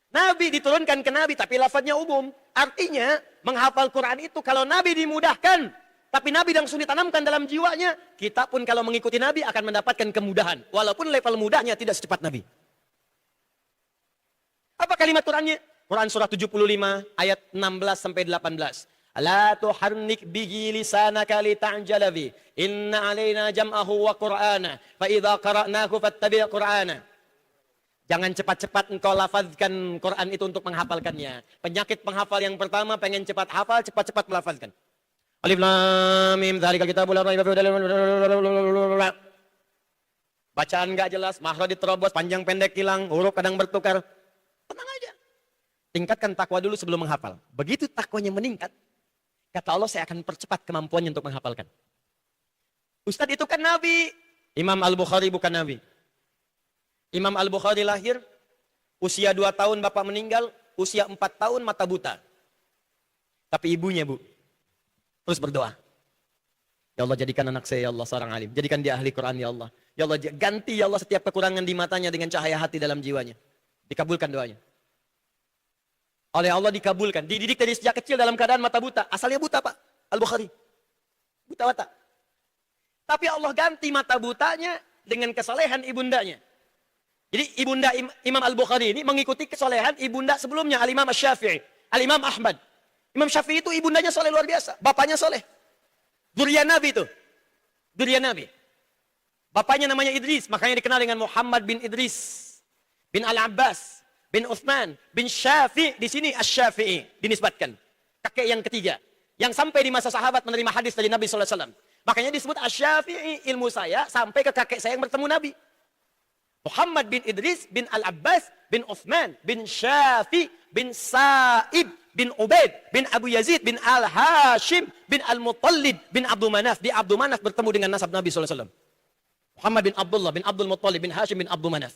Nabi diturunkan ke Nabi, tapi lafaznya umum. Artinya, menghafal Quran itu kalau Nabi dimudahkan, tapi Nabi langsung ditanamkan dalam jiwanya, kita pun kalau mengikuti Nabi akan mendapatkan kemudahan. Walaupun level mudahnya tidak secepat Nabi. Apa kalimat Qurannya? Quran surah 75 ayat 16 sampai 18. La tuharnik bihi lisanaka lita'jala bi. Inna alaina jam'ahu wa Qur'ana. Fa idza qara'nahu fattabi' Qur'ana. Jangan cepat-cepat engkau lafazkan Quran itu untuk menghafalkannya. Penyakit penghafal yang pertama, pengen cepat hafal, cepat-cepat melafazkan. Alif lam mim dzalikal kitabul la raiba fihi. Bacaan enggak jelas, makhraj diterobos, panjang pendek hilang, huruf kadang bertukar. Tenang aja. Tingkatkan takwa dulu sebelum menghafal. Begitu takwanya meningkat, kata Allah, saya akan percepat kemampuannya untuk menghafalkan. Ustadz itu kan Nabi. Imam Al-Bukhari bukan Nabi. Imam Al-Bukhari lahir, usia 2 tahun bapak meninggal, usia 4 tahun mata buta. Tapi ibunya bu, terus berdoa. Ya Allah, jadikan anak saya ya Allah seorang alim. Jadikan dia ahli Quran ya Allah. Ya Allah, ganti ya Allah setiap kekurangan di matanya dengan cahaya hati dalam jiwanya. Dikabulkan doanya. Oleh Allah dikabulkan. Dididik dari sejak kecil dalam keadaan mata buta. Asalnya buta pak, Al-Bukhari. Buta mata. Tapi Allah ganti mata butanya dengan kesalehan ibundanya. Jadi ibunda Imam Al-Bukhari ini mengikuti kesolehan ibunda sebelumnya, Al-Imam Asy-Syafi'i, Al-Imam Ahmad. Imam Syafi'i itu ibundanya soleh luar biasa, bapaknya soleh. Dzurriyyah Nabi itu. Dzurriyyah Nabi. Bapaknya namanya Idris, makanya dikenal dengan Muhammad bin Idris, bin Al-Abbas, bin Utsman, bin Syafi'. Di sini Asy-Syafi'i dinisbatkan. Kakek yang ketiga. Yang sampai di masa sahabat menerima hadis dari Nabi SAW. Makanya disebut Asy-Syafi'i, ilmu saya sampai ke kakek saya yang bertemu Nabi. Muhammad bin Idris bin Al-Abbas bin Uthman bin Syafi bin Sa'ib bin Ubaid bin Abu Yazid bin Al-Hashim bin Al-Muttalib bin Abdul Manaf. Di Abdul Manaf bertemu dengan nasab Nabi SAW. Muhammad bin Abdullah bin Abdul Muttalib bin Hashim bin Abdul Manaf.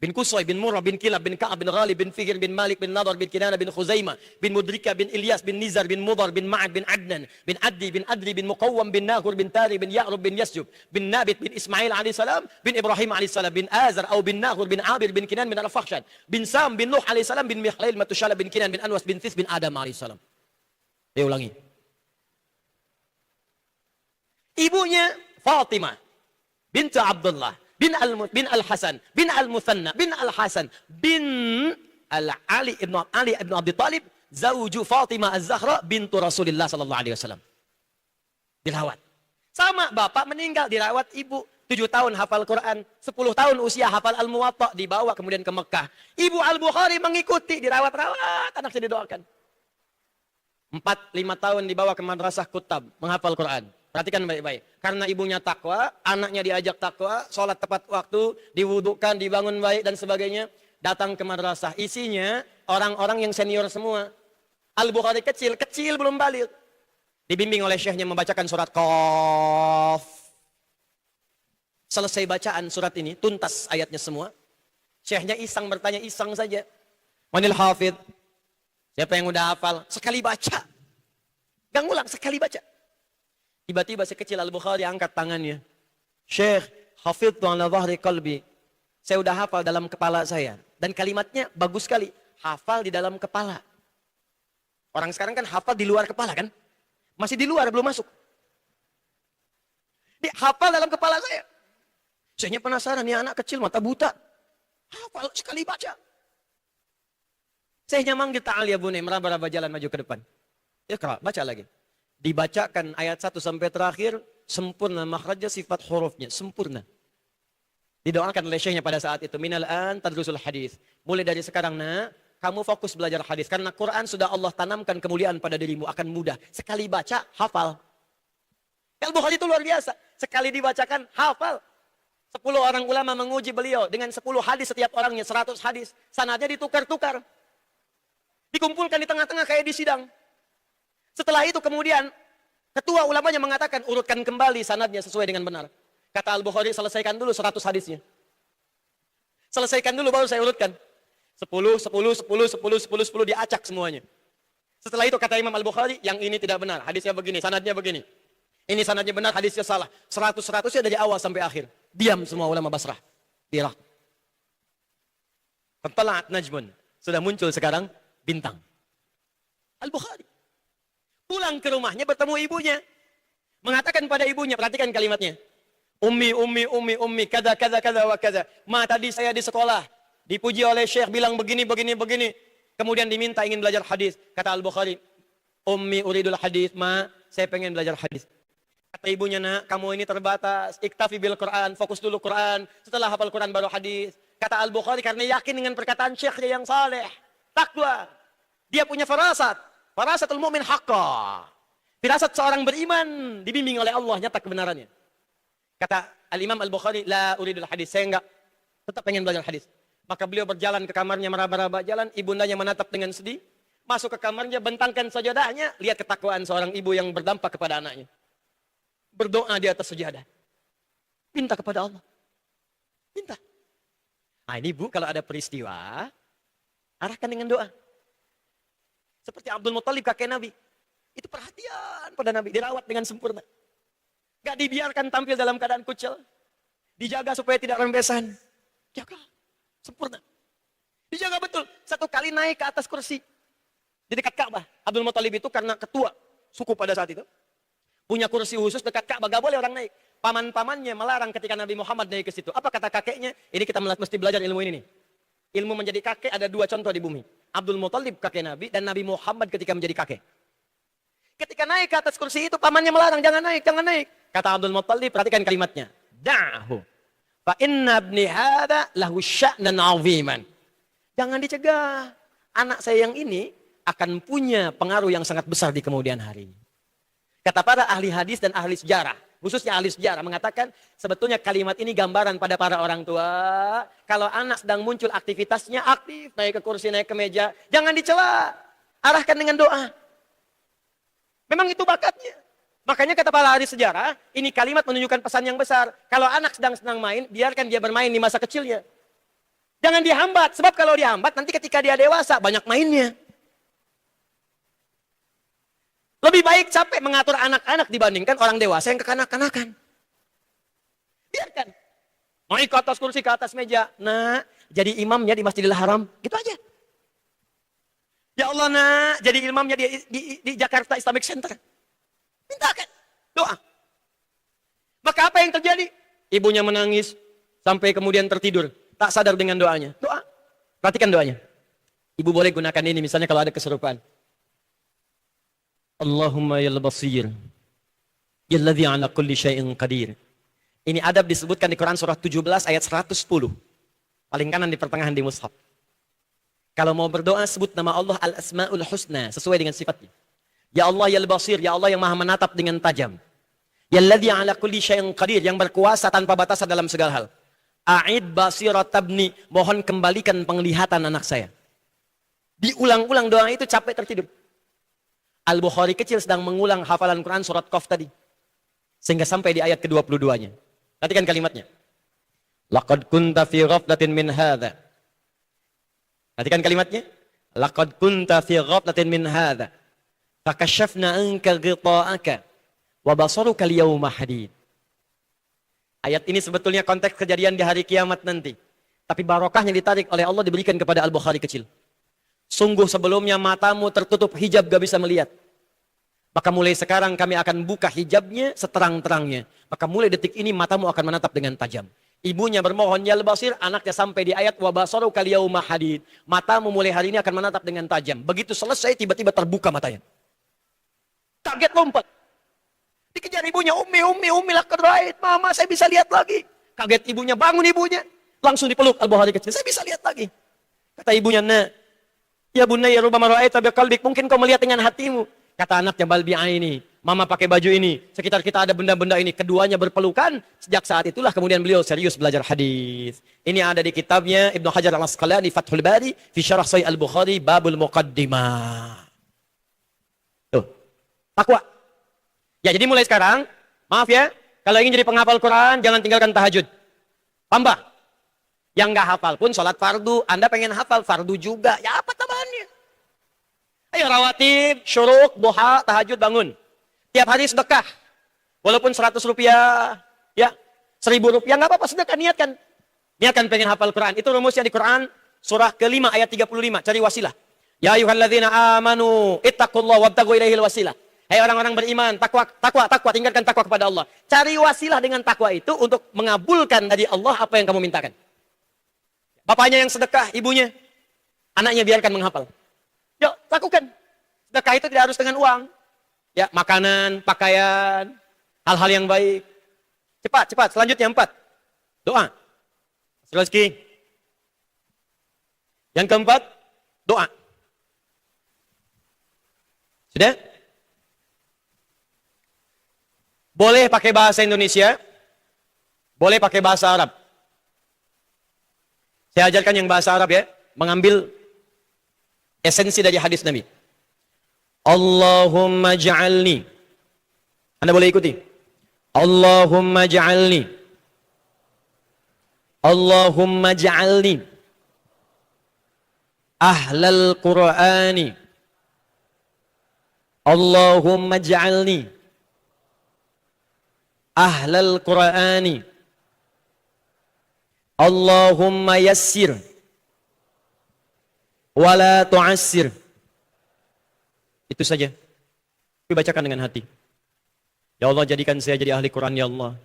Bin Qusay bin Murrah bin Kilab bin Ka'ab bin Ghalib bin Fihr bin Malik bin Nadar bin Kinana bin Khuzaimah bin Mudrika bin Ilyas bin Nizar bin Mudar bin Ma'ad bin Adnan bin Addi bin Adri bin Muqawwam bin Nahur bin Tari bin Ya'rub bin Yasjub bin Nabit bin Ismail alaihissalam bin Ibrahim alaihissalam bin Azar atau bin Nahur bin Abir bin Kinan bin Al-Fakhshan bin Sam bin Nuh alaihissalam bin Mihlail Matushala bin Kinan bin Anwas bin This bin Adam alaihissalam. Dia ulangi. Ibunya Fatimah bintu Abdullah bin Al-Hasan, bin Al-Muthanna, bin Al-Hasan, bin Al-Ali ibn Abi Talib, zawju Fatimah Az-Zahra bintu Rasulullah sallallahu alaihi wasallam. Dirawat. Sama bapak meninggal, dirawat ibu. 7 tahun hafal Quran, 10 tahun usia hafal Al-Muwatta, dibawa kemudian ke Mekah. Ibu Al-Bukhari mengikuti, dirawat-rawat, anaknya didoakan. 4-5 tahun dibawa ke madrasah Kutab, menghafal Quran. Perhatikan baik-baik. Karena ibunya takwa, anaknya diajak takwa, sholat tepat waktu, diwudukan, dibangun baik, dan sebagainya. Datang ke madrasah. Isinya orang-orang yang senior semua. Al-Bukhari kecil belum balik. Dibimbing oleh syekhnya membacakan surat Qaf. Selesai bacaan surat ini, tuntas ayatnya semua. Syekhnya iseng bertanya, iseng saja. Manil hafidh? Siapa yang udah hafal? Sekali baca. Gak ngulang, sekali baca. Tiba-tiba si kecil Al-Bukhari angkat tangannya. Syekh, hafidhtu ala dhahri qalbi. Saya udah hafal dalam kepala saya. Dan kalimatnya bagus sekali. Hafal di dalam kepala. Orang sekarang kan hafal di luar kepala kan? Masih di luar, belum masuk. Dia hafal dalam kepala saya. Saya penasaran, nih anak kecil mata buta. Hafal sekali baca. Saya manggil ta'al ya bunai, meraba-raba jalan maju ke depan. Iqra, baca lagi. Dibacakan ayat 1 sampai terakhir, sempurna makhrajnya, sifat hurufnya, sempurna. Didoakan oleh syekhnya pada saat itu, minal an tadrusul hadis. Mulai dari sekarang nak, kamu fokus belajar hadis. Karena Quran sudah Allah tanamkan kemuliaan pada dirimu, akan mudah. Sekali baca, hafal. Al-Bukhari itu luar biasa. Sekali dibacakan, hafal. 10 orang ulama menguji beliau dengan 10 hadis setiap orangnya, 100 hadis. Sanadnya ditukar-tukar. Dikumpulkan di tengah-tengah kayak di sidang. Setelah itu kemudian, ketua ulamanya mengatakan, urutkan kembali sanadnya sesuai dengan benar. Kata Al-Bukhari, selesaikan dulu 100 hadisnya. Selesaikan dulu baru saya urutkan. 10, 10, 10, 10, 10, 10 diacak semuanya. Setelah itu kata Imam Al-Bukhari, yang ini tidak benar, hadisnya begini, sanadnya begini. Ini sanadnya benar, hadisnya salah. 100-100-nya dari awal sampai akhir. Diam semua ulama Basrah. Di Irak. Fattala'at najmun. Sudah muncul sekarang bintang. Al-Bukhari. Pulang ke rumahnya bertemu ibunya. Mengatakan pada ibunya, perhatikan kalimatnya. Ummi, kada, wa kada. Ma, tadi saya di sekolah. Dipuji oleh syekh, bilang begini. Kemudian diminta ingin belajar hadis. Kata Al-Bukhari, Ummi uridul hadis, ma, saya pengen belajar hadis. Kata ibunya, nak, kamu ini terbatas. Iktafi bil Quran, fokus dulu Quran. Setelah hafal Quran baru hadis. Kata Al-Bukhari, karena yakin dengan perkataan syekhnya yang saleh. Takwa. Dia punya farasat. Farasatul mu'min haqqa. Firasat seorang beriman dibimbing oleh Allah, nyata kebenarannya. Kata Al-Imam Al-Bukhari, la uridul hadis. Saya enggak, tetap pengen belajar hadis. Maka beliau berjalan ke kamarnya, meraba-raba jalan. Ibundanya menatap dengan sedih. Masuk ke kamarnya, bentangkan sajadahnya. Lihat ketakwaan seorang ibu yang berdampak kepada anaknya. Berdoa di atas sajadah. Minta kepada Allah. Minta. Nah ini bu, kalau ada peristiwa, arahkan dengan doa. Seperti Abdul Muttalib, kakek Nabi. Itu perhatian pada Nabi, dirawat dengan sempurna. Gak dibiarkan tampil dalam keadaan kucel. Dijaga supaya tidak rembesan. Jaga, sempurna. Dijaga betul. Satu kali naik ke atas kursi. Di dekat Ka'bah. Abdul Muttalib itu karena ketua suku pada saat itu. Punya kursi khusus dekat Ka'bah, gak boleh orang naik. Paman-pamannya melarang ketika Nabi Muhammad naik ke situ. Apa kata kakeknya? Ini kita mesti belajar ilmu ini nih. Ilmu menjadi kakek ada 2 contoh di bumi. Abdul Muttalib kakek Nabi dan Nabi Muhammad ketika menjadi kakek. Ketika naik ke atas kursi itu pamannya melarang, jangan naik, jangan naik. Kata Abdul Muttalib, perhatikan kalimatnya. Da'hu. Fa inna ibni hadha lahu sya'nan 'aziman. Jangan dicegah. Anak saya yang ini akan punya pengaruh yang sangat besar di kemudian hari. Kata para ahli hadis dan ahli sejarah, khususnya ahli sejarah mengatakan sebetulnya kalimat ini gambaran pada para orang tua. Kalau anak sedang muncul aktivitasnya aktif, naik ke kursi, naik ke meja, jangan dicela. Arahkan dengan doa. Memang itu bakatnya. Makanya kata para ahli sejarah, ini kalimat menunjukkan pesan yang besar. Kalau anak sedang senang main, biarkan dia bermain di masa kecilnya. Jangan dihambat, sebab kalau dihambat nanti ketika dia dewasa banyak mainnya. Lebih baik capek mengatur anak-anak dibandingkan orang dewasa yang kekanak-kanakan. Biarkan. Naik ke atas kursi, ke atas meja. Nah, jadi imamnya di Masjidil Haram. Gitu aja. Ya Allah, nak, jadi imamnya di Jakarta Islamic Center. Mintakan. Doa. Maka apa yang terjadi? Ibunya menangis sampai kemudian tertidur. Tak sadar dengan doanya. Doa. Perhatikan doanya. Ibu boleh gunakan ini misalnya kalau ada keserupaan. Allahumma ya basir. Ya alladhi ala kulli syai'in qadir. Ini adab disebutkan di Quran surah 17 ayat 110. Paling kanan di pertengahan di mushaf. Kalau mau berdoa sebut nama Allah Al-Asma'ul Husna sesuai dengan sifatnya. Ya Allah ya basir, ya Allah yang maha menatap dengan tajam. Ya alladhi ala kulli syai'in qadir, yang berkuasa tanpa batasan dalam segala hal. A'id basirat tabni, mohon kembalikan penglihatan anak saya. Diulang-ulang doa itu capek tertidur. Al-Bukhari kecil sedang mengulang hafalan Quran surat Qaf tadi. Sehingga sampai di ayat ke-22-nya. Perhatikan kalimatnya. Laqad kunta fi ghaflatin min hadha. Perhatikan kalimatnya. Laqad kunta fi ghaflatin min hadha. Fakashafna anka ghita'aka. Wa basaruka al-yawma hadid. Ayat ini sebetulnya konteks kejadian di hari kiamat nanti. Tapi barokahnya ditarik oleh Allah diberikan kepada Al-Bukhari kecil. Sungguh sebelumnya matamu tertutup hijab gak bisa melihat. Maka mulai sekarang kami akan buka hijabnya seterang-terangnya. Maka mulai detik ini matamu akan menatap dengan tajam. Ibunya bermohon ya basir, anaknya sampai di ayat wa basaru kal yauma hadid. Matamu mulai hari ini akan menatap dengan tajam. Begitu selesai tiba-tiba terbuka matanya. Kaget lompat. Dikejar ibunya, Umi lah kerait. Mama saya bisa lihat lagi. Kaget ibunya, bangun ibunya. Langsung dipeluk Al-Bukhari kecil, saya bisa lihat lagi. Kata ibunya, nah, ya bunayya rubama ra'aita biqalbik, mungkin kau melihat dengan hatimu. Kata anaknya, bal bi'aini, mama pakai baju ini, sekitar kita ada benda-benda ini. Keduanya berpelukan, sejak saat itulah kemudian beliau serius belajar hadis. Ini ada di kitabnya Ibnu Hajar Al-Asqalani Fathul Bari fi Syarah Sahih Al-Bukhari Babul Muqaddimah. Tuh, takwa. Ya, jadi mulai sekarang, maaf ya, kalau ingin jadi penghafal Quran, jangan tinggalkan tahajud. Tambah. Yang nggak hafal pun sholat fardu, Anda pengen hafal fardu juga, ya apa tambahannya? Ayo rawatib, syuruk, duha, tahajud, bangun. Tiap hari sedekah. Walaupun 100 rupiah, ya, 1000 rupiah, nggak apa-apa, sedekah, niatkan. Niatkan pengen hafal Quran. Itu rumusnya di Quran, surah ke-5 ayat 35, cari wasilah. Ya ayyuhalladzina amanu, ittaqullah wabtagu ilaihil wasilah. Hai orang-orang beriman, takwa, tinggalkan takwa kepada Allah. Cari wasilah dengan takwa itu untuk mengabulkan dari Allah apa yang kamu mintakan. Bapaknya yang sedekah, ibunya, anaknya biarkan menghafal. Yuk, lakukan. Sedekah itu tidak harus dengan uang. Ya, makanan, pakaian, hal-hal yang baik. Cepat. Selanjutnya 4. Doa. Rezeki. Yang keempat, doa. Sudah? Boleh pakai bahasa Indonesia, boleh pakai bahasa Arab. Saya ajarkan yang bahasa Arab ya, mengambil esensi dari hadis Nabi. Allahumma ja'alni. Anda boleh ikuti. Allahumma ja'alni. Allahumma ja'alni. Ahlal Qur'ani. Allahumma ja'alni. Ahlal Qur'ani. Allahumma yassir. Wala tu'assir. Itu saja. Tapi bacakan dengan hati. Ya Allah, jadikan saya jadi ahli Quran ya Allah.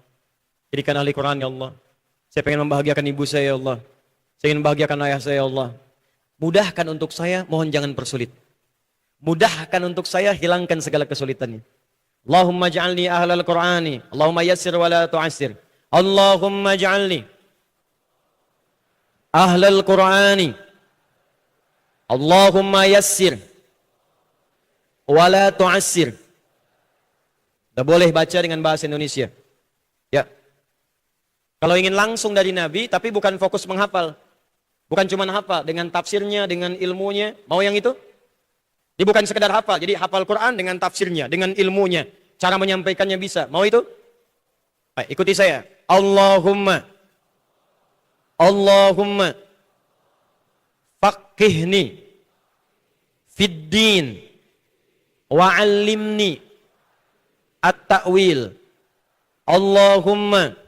Jadikan ahli Quran ya Allah. Saya pengen membahagiakan ibu saya ya Allah. Saya ingin membahagiakan ayah saya ya Allah. Mudahkan untuk saya, mohon jangan persulit. Mudahkan untuk saya, hilangkan segala kesulitannya. Allahumma ja'alni ahlal Qur'ani. Allahumma yassir wa la tu'assir. Allahumma ja'alni ahlal Qur'ani. Allahumma yassir wa la tu'assir. Tidak boleh baca dengan bahasa Indonesia. Ya. Kalau ingin langsung dari Nabi, tapi bukan fokus menghafal. Bukan cuma hafal, dengan tafsirnya, dengan ilmunya. Mau yang itu? Ini bukan sekedar hafal, jadi hafal Quran dengan tafsirnya, dengan ilmunya. Cara menyampaikannya bisa. Mau itu? Baik, ikuti saya. Allahumma faqihni fid din wa 'allimni at-ta'wil. Allahumma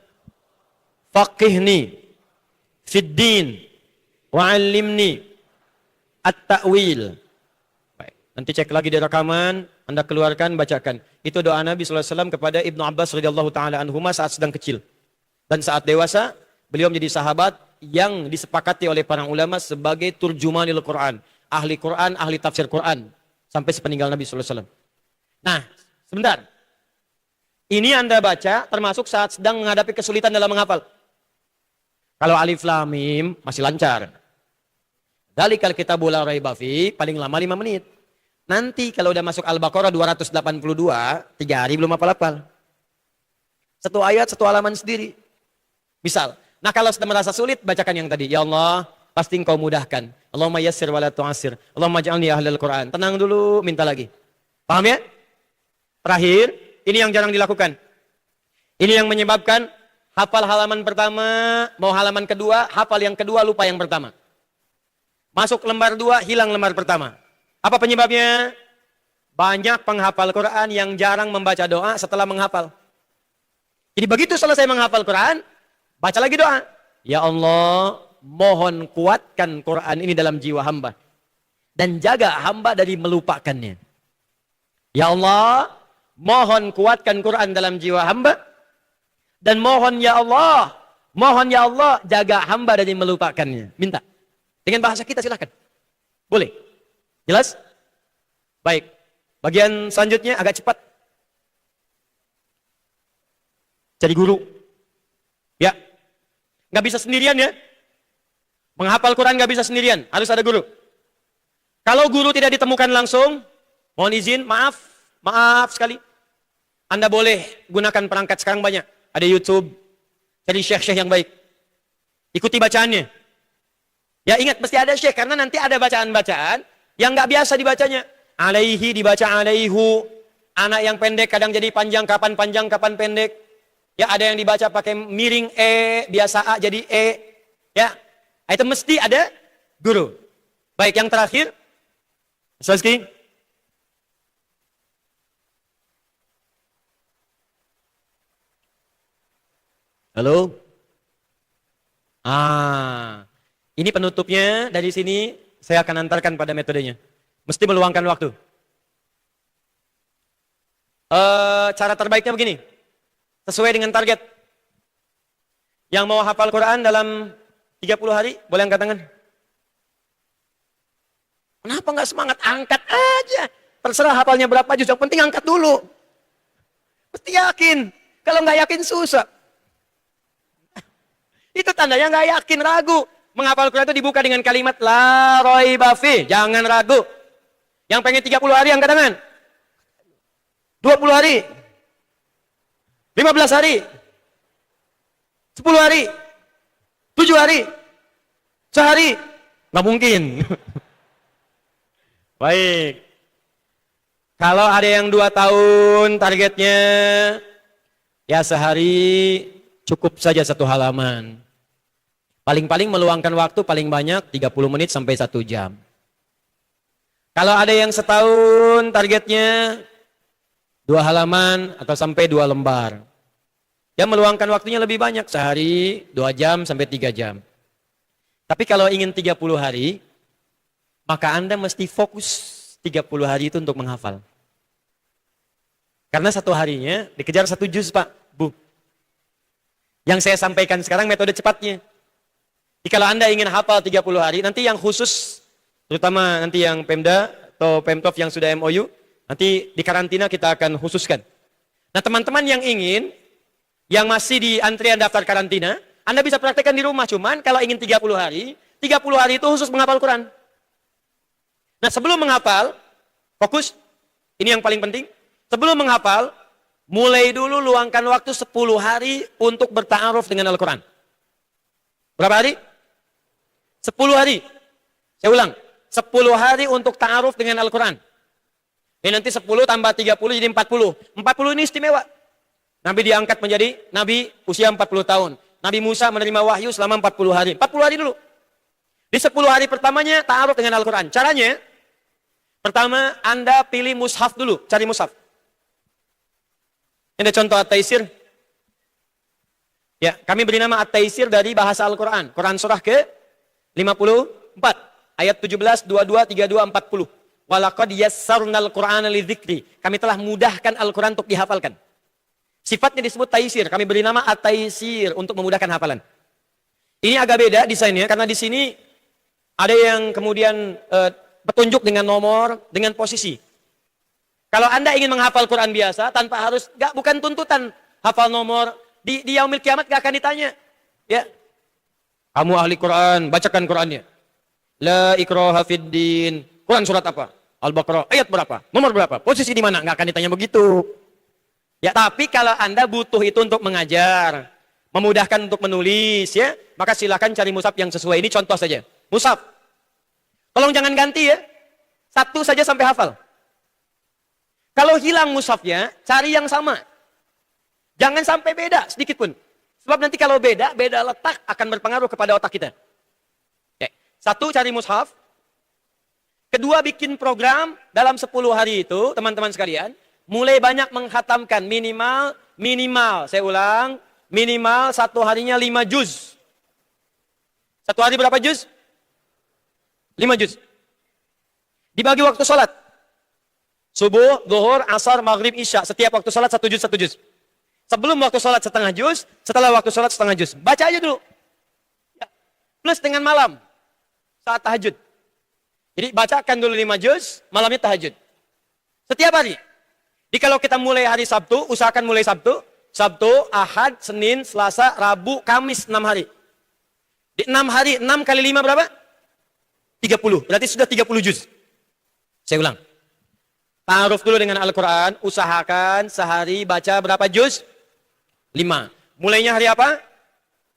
faqihni fid din wa 'allimni at-ta'wil. Baik, nanti cek lagi di rekaman, Anda keluarkan, bacakan. Itu doa Nabi SAW kepada Ibnu Abbas radhiyallahu taala anhuma saat sedang kecil. Dan saat dewasa, beliau menjadi sahabat yang disepakati oleh para ulama sebagai turjumanil Quran, ahli Quran, ahli tafsir Quran sampai sepeninggal Nabi SAW. Nah, sebentar. Ini Anda baca termasuk saat sedang menghadapi kesulitan dalam menghafal. Kalau alif lam mim masih lancar. Dzalikal kitabul la raiba fi, paling lama 5 menit. Nanti kalau udah masuk Al-Baqarah 282, 3 hari belum hafal-hafal. Satu ayat, satu halaman sendiri. Misal, nah kalau sudah merasa sulit, bacakan yang tadi. Ya Allah, pasti Engkau mudahkan. Allahumma yassir wa la tu'assir. Allahumma ja'alni ahlal Quran. Tenang dulu, minta lagi. Paham ya? Terakhir, ini yang jarang dilakukan. Ini yang menyebabkan hafal halaman pertama, mau halaman kedua, hafal yang kedua, lupa yang pertama. Masuk lembar 2, hilang lembar pertama. Apa penyebabnya? Banyak penghafal Quran yang jarang membaca doa setelah menghafal. Jadi begitu selesai menghafal Quran, baca lagi doa. Ya Allah, mohon kuatkan Quran ini dalam jiwa hamba. Dan jaga hamba dari melupakannya. Ya Allah, mohon kuatkan Quran dalam jiwa hamba. Dan mohon ya Allah, jaga hamba dari melupakannya. Minta. Dengan bahasa kita silahkan. Boleh? Jelas? Baik. Bagian selanjutnya agak cepat. Cari guru. Ya. Nggak bisa sendirian ya. Menghafal Quran nggak bisa sendirian. Harus ada guru. Kalau guru tidak ditemukan langsung, mohon izin, maaf sekali. Anda boleh gunakan perangkat sekarang banyak. Ada YouTube. Cari syekh-syekh yang baik. Ikuti bacaannya. Ya ingat, mesti ada syekh. Karena nanti ada bacaan-bacaan yang nggak biasa dibacanya. Alaihi dibaca alaihu. Anak yang pendek kadang jadi panjang, kapan pendek. Ya ada yang dibaca pakai miring E, biasa A jadi E. Ya, itu mesti ada guru. Baik, yang terakhir. Saski. Halo? Ini penutupnya. Dari sini saya akan antarkan pada metodenya. Mesti meluangkan waktu. Cara terbaiknya begini. Sesuai dengan target. Yang mau hafal Quran dalam 30 hari, boleh angkat tangan. Kenapa nggak semangat? Angkat aja. Terserah hafalnya berapa juz, yang penting angkat dulu. Mesti yakin. Kalau nggak yakin susah. Itu tandanya nggak yakin, ragu. Menghafal Quran itu dibuka dengan kalimat la raiba fi. Jangan ragu. Yang pengen 30 hari angkat tangan. 20 hari. 15 hari. 10 hari. 7 hari. Sehari. Nggak mungkin. Baik. Kalau ada yang 2 tahun targetnya, ya sehari cukup saja 1 halaman. Paling-paling meluangkan waktu paling banyak 30 menit sampai 1 jam. Kalau ada yang setahun targetnya 2 halaman atau sampai 2 lembar. Ya meluangkan waktunya lebih banyak, sehari 2 jam sampai 3 jam. Tapi kalau ingin 30 hari, maka Anda mesti fokus 30 hari itu untuk menghafal. Karena 1 harinya dikejar 1 juz, Pak, Bu. Yang saya sampaikan sekarang metode cepatnya. Jadi kalau Anda ingin hafal 30 hari, nanti yang khusus, terutama nanti yang Pemda atau Pemprov yang sudah MOU, nanti di karantina kita akan khususkan. Nah teman-teman yang ingin, yang masih di antrian daftar karantina, Anda bisa praktekkan di rumah. Cuman kalau ingin 30 hari itu khusus menghafal Quran. Nah sebelum menghafal, fokus, ini yang paling penting. Sebelum menghafal, mulai dulu luangkan waktu 10 hari untuk berta'aruf dengan Al-Quran. Berapa hari? 10 hari. Saya ulang, 10 hari untuk ta'aruf dengan Al-Quran. Ini nanti 10 tambah 30 jadi 40. 40 ini istimewa. Nabi diangkat menjadi Nabi usia 40 tahun. Nabi Musa menerima wahyu selama 40 hari. 40 hari dulu. Di 10 hari pertamanya ta'aruf dengan Al-Quran. Caranya, pertama Anda pilih mushaf dulu. Cari mushaf. Ini contoh At-Taisir. Ya, kami beri nama At-Taisir dari bahasa Al-Quran. Quran surah ke 54. Ayat 17, 22, 32, 40. Walaqad yassarnal Qur'ana lidzikri. Kami telah mudahkan Al-Quran untuk dihafalkan. Sifatnya disebut Taisir. Kami beri nama At-Taisir untuk memudahkan hafalan. Ini agak beda desainnya karena di sini ada yang kemudian petunjuk dengan nomor, dengan posisi. Kalau Anda ingin menghafal Quran biasa tanpa harus, bukan tuntutan hafal nomor, di yaumil kiamat gak akan ditanya. Ya. Kamu ahli Quran, bacakan Qurannya. La ikraha fiddin. Quran surat apa? Al-Baqarah ayat berapa? Nomor berapa? Posisi di mana? Gak akan ditanya begitu. Ya, tapi kalau Anda butuh itu untuk mengajar, memudahkan untuk menulis, ya, maka silakan cari mushaf yang sesuai. Ini contoh saja. Mushaf. Tolong jangan ganti ya. 1 saja sampai hafal. Kalau hilang mushafnya, cari yang sama. Jangan sampai beda sedikit pun. Sebab nanti kalau beda letak akan berpengaruh kepada otak kita. Oke. 1, cari mushaf. Kedua, bikin program dalam 10 hari itu, teman-teman sekalian, mulai banyak menghatamkan minimal, saya ulang, minimal 1 harinya 5 juz. Satu hari berapa juz? 5 juz. Dibagi waktu sholat. Subuh, zuhur, asar, maghrib, isya. Setiap waktu sholat 1 juz, 1 juz. Sebelum waktu sholat setengah juz, setelah waktu sholat setengah juz. Baca aja dulu. Ya. Plus dengan malam. Saat tahajud. Jadi bacakan dulu 5 juz, malamnya tahajud. Setiap hari. Jadi kalau kita mulai hari Sabtu, usahakan mulai Sabtu. Sabtu, Ahad, Senin, Selasa, Rabu, Kamis, 6 hari. Di 6 hari, 6 kali 5 berapa? 30. Berarti sudah 30 juz. Saya ulang. Ta'aruf dulu dengan Al-Quran. Usahakan sehari baca berapa juz? 5. Mulainya hari apa?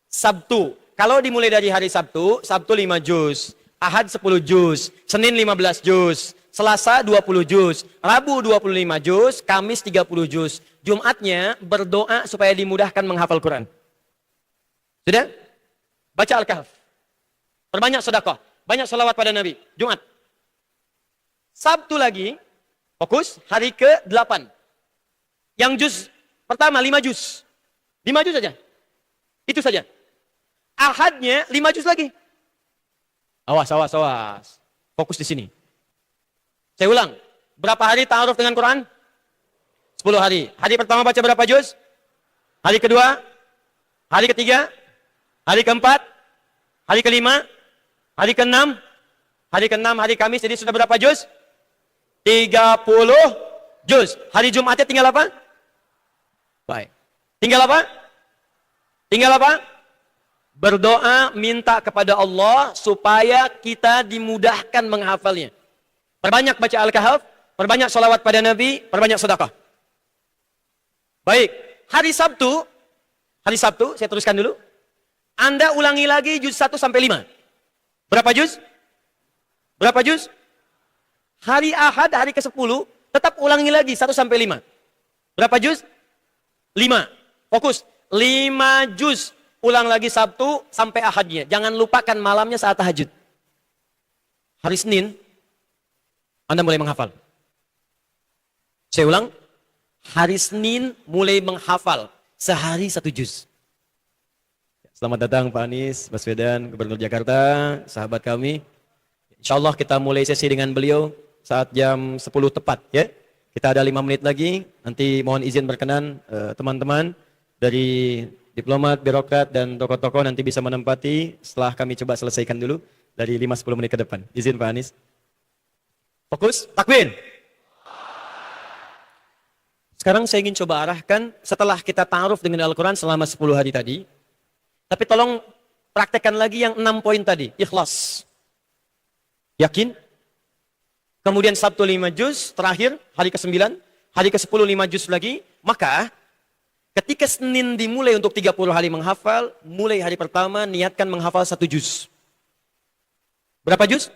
Sabtu. Kalau dimulai dari hari Sabtu, Sabtu 5 juz. Ahad 10 juz. Senin 15 juz. Selasa 20 juz, Rabu 25 juz, Kamis 30 juz. Jumatnya berdoa supaya dimudahkan menghafal Quran. Sudah? Baca Al-Kahf. Perbanyak sedekah, banyak salawat pada Nabi. Jumat. Sabtu lagi, fokus, hari ke-8. Yang juz pertama 5 juz. 5 juz saja. Itu saja. Ahadnya 5 juz lagi. Awas. Fokus di sini. Saya ulang, berapa hari ta'aruf dengan Quran? 10 hari. Hari pertama baca berapa juz? Hari kedua? Hari ketiga? Hari keempat? Hari kelima? Hari keenam? Hari keenam, hari Kamis, jadi sudah berapa juz? 30 juz. Hari Jumatnya tinggal apa? Baik. Tinggal apa? Tinggal apa? Berdoa minta kepada Allah supaya kita dimudahkan menghafalnya. Perbanyak baca Al-Kahf, perbanyak sholawat pada Nabi, perbanyak sedekah. Baik, hari Sabtu, saya teruskan dulu. Anda ulangi lagi juz 1 sampai 5. Berapa juz? Berapa juz? Hari Ahad, hari ke-10, tetap ulangi lagi 1 sampai 5. Berapa juz? 5. Fokus, 5 juz. Ulang lagi Sabtu sampai Ahadnya. Jangan lupakan malamnya saat tahajud. Hari Senin, Anda mulai menghafal. Saya ulang, hari Senin mulai menghafal. Sehari 1 juz. Selamat datang Pak Anies Baswedan, Gubernur Jakarta, sahabat kami. Insya Allah kita mulai sesi dengan beliau saat jam 10 tepat. Ya. Kita ada 5 menit lagi. Nanti mohon izin berkenan teman-teman dari diplomat, birokrat, dan tokoh-tokoh nanti bisa menempati setelah kami coba selesaikan dulu dari 5-10 menit ke depan. Izin Pak Anies. Fokus, takbir. Sekarang saya ingin coba arahkan setelah kita ta'aruf dengan Al-Quran selama 10 hari tadi. Tapi tolong praktekkan lagi yang 6 poin tadi. Ikhlas. Yakin? Kemudian Sabtu 5 juz, terakhir hari ke-9. Hari ke-10 5 juz lagi. Maka ketika Senin dimulai untuk 30 hari menghafal, mulai hari pertama niatkan menghafal 1 juz. Berapa juz?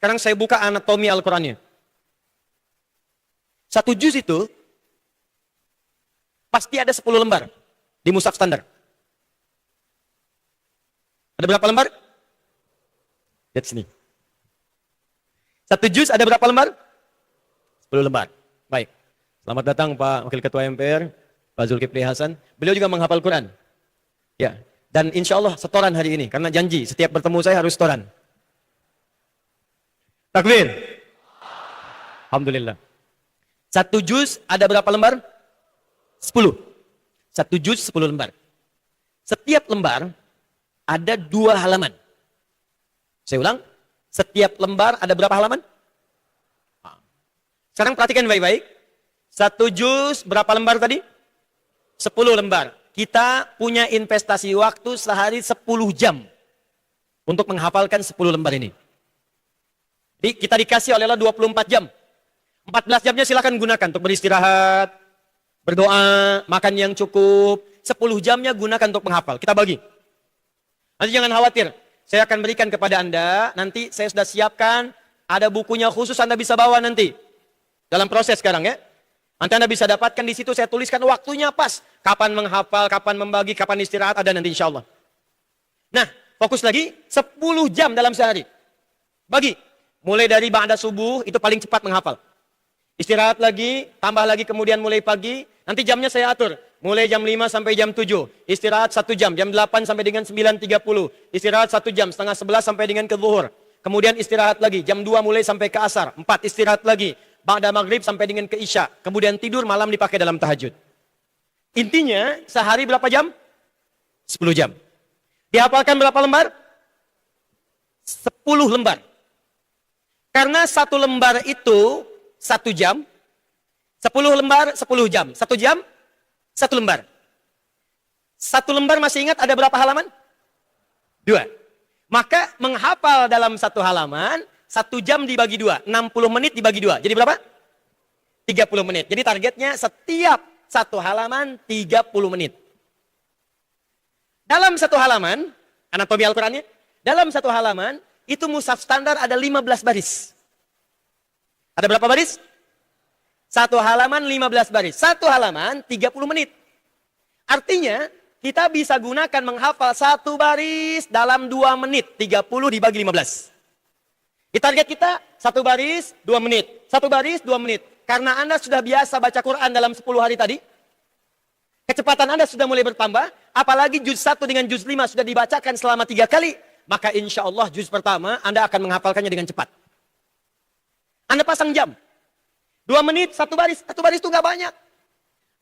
Sekarang saya buka anatomi Al-Qurannya. 1 juz itu pasti ada 10 lembar di mushaf standar. Ada berapa lembar? Lihat sini. 1 juz ada berapa lembar? 10 lembar. Baik. Selamat datang Pak Wakil Ketua MPR, Pak Zulkifli Hasan. Beliau juga menghafal Quran. Ya. Dan insya Allah setoran hari ini. Karena janji setiap bertemu saya harus setoran. Takbir. Alhamdulillah. 1 juz ada berapa lembar? 10. 1 juz 10 lembar. Setiap lembar ada 2 halaman. Saya ulang. Setiap lembar ada berapa halaman? Sekarang perhatikan baik-baik. 1 juz berapa lembar tadi? 10 lembar. Kita punya investasi waktu sehari 10 jam untuk menghafalkan 10 lembar ini. Jadi kita dikasih oleh Allah 24 jam. 14 jamnya silakan gunakan untuk beristirahat, berdoa, makan yang cukup. 10 jamnya gunakan untuk menghafal. Kita bagi. Nanti jangan khawatir. Saya akan berikan kepada Anda. Nanti saya sudah siapkan. Ada bukunya khusus Anda bisa bawa nanti. Dalam proses sekarang ya. Nanti Anda bisa dapatkan di situ. Saya tuliskan waktunya pas. Kapan menghafal, kapan membagi, kapan istirahat. Ada nanti insya Allah. Nah, fokus lagi. 10 jam dalam sehari. Bagi. Mulai dari ba'da subuh, itu paling cepat menghafal. Istirahat lagi, tambah lagi kemudian mulai pagi. Nanti jamnya saya atur. Mulai jam 5 sampai jam 7. Istirahat 1 jam. Jam 8 sampai dengan 9.30. Istirahat 1 jam. Setengah 11 sampai dengan ke zuhur. Kemudian istirahat lagi. Jam 2 mulai sampai ke asar. 4 istirahat lagi. Ba'da maghrib sampai dengan ke isya. Kemudian tidur, malam dipakai dalam tahajud. Intinya, sehari berapa jam? 10 jam. Dihafalkan berapa lembar? 10 lembar. Karena 1 lembar itu 1 jam. 10 lembar 10 jam. 1 jam 1 lembar. 1 lembar masih ingat ada berapa halaman? 2. Maka menghafal dalam 1 halaman 1 jam dibagi 2. 60 menit dibagi 2. Jadi berapa? 30 menit. Jadi targetnya setiap 1 halaman 30 menit. Dalam 1 halaman, anatomi Al-Qurannya, dalam 1 halaman, itu mushaf standar ada 15 baris. Ada berapa baris? 1 halaman 15 baris. 1 halaman 30 menit. Artinya, kita bisa gunakan menghafal 1 baris dalam 2 menit. 30 dibagi 15. Di target kita, 1 baris 2 menit. 1 baris 2 menit. Karena Anda sudah biasa baca Quran dalam 10 hari tadi, kecepatan Anda sudah mulai bertambah, apalagi juz 1 dengan juz 5 sudah dibacakan selama 3 kali, maka insya Allah juz pertama Anda akan menghafalkannya dengan cepat. Anda pasang jam. 2 menit, 1 baris. 1 baris itu nggak banyak.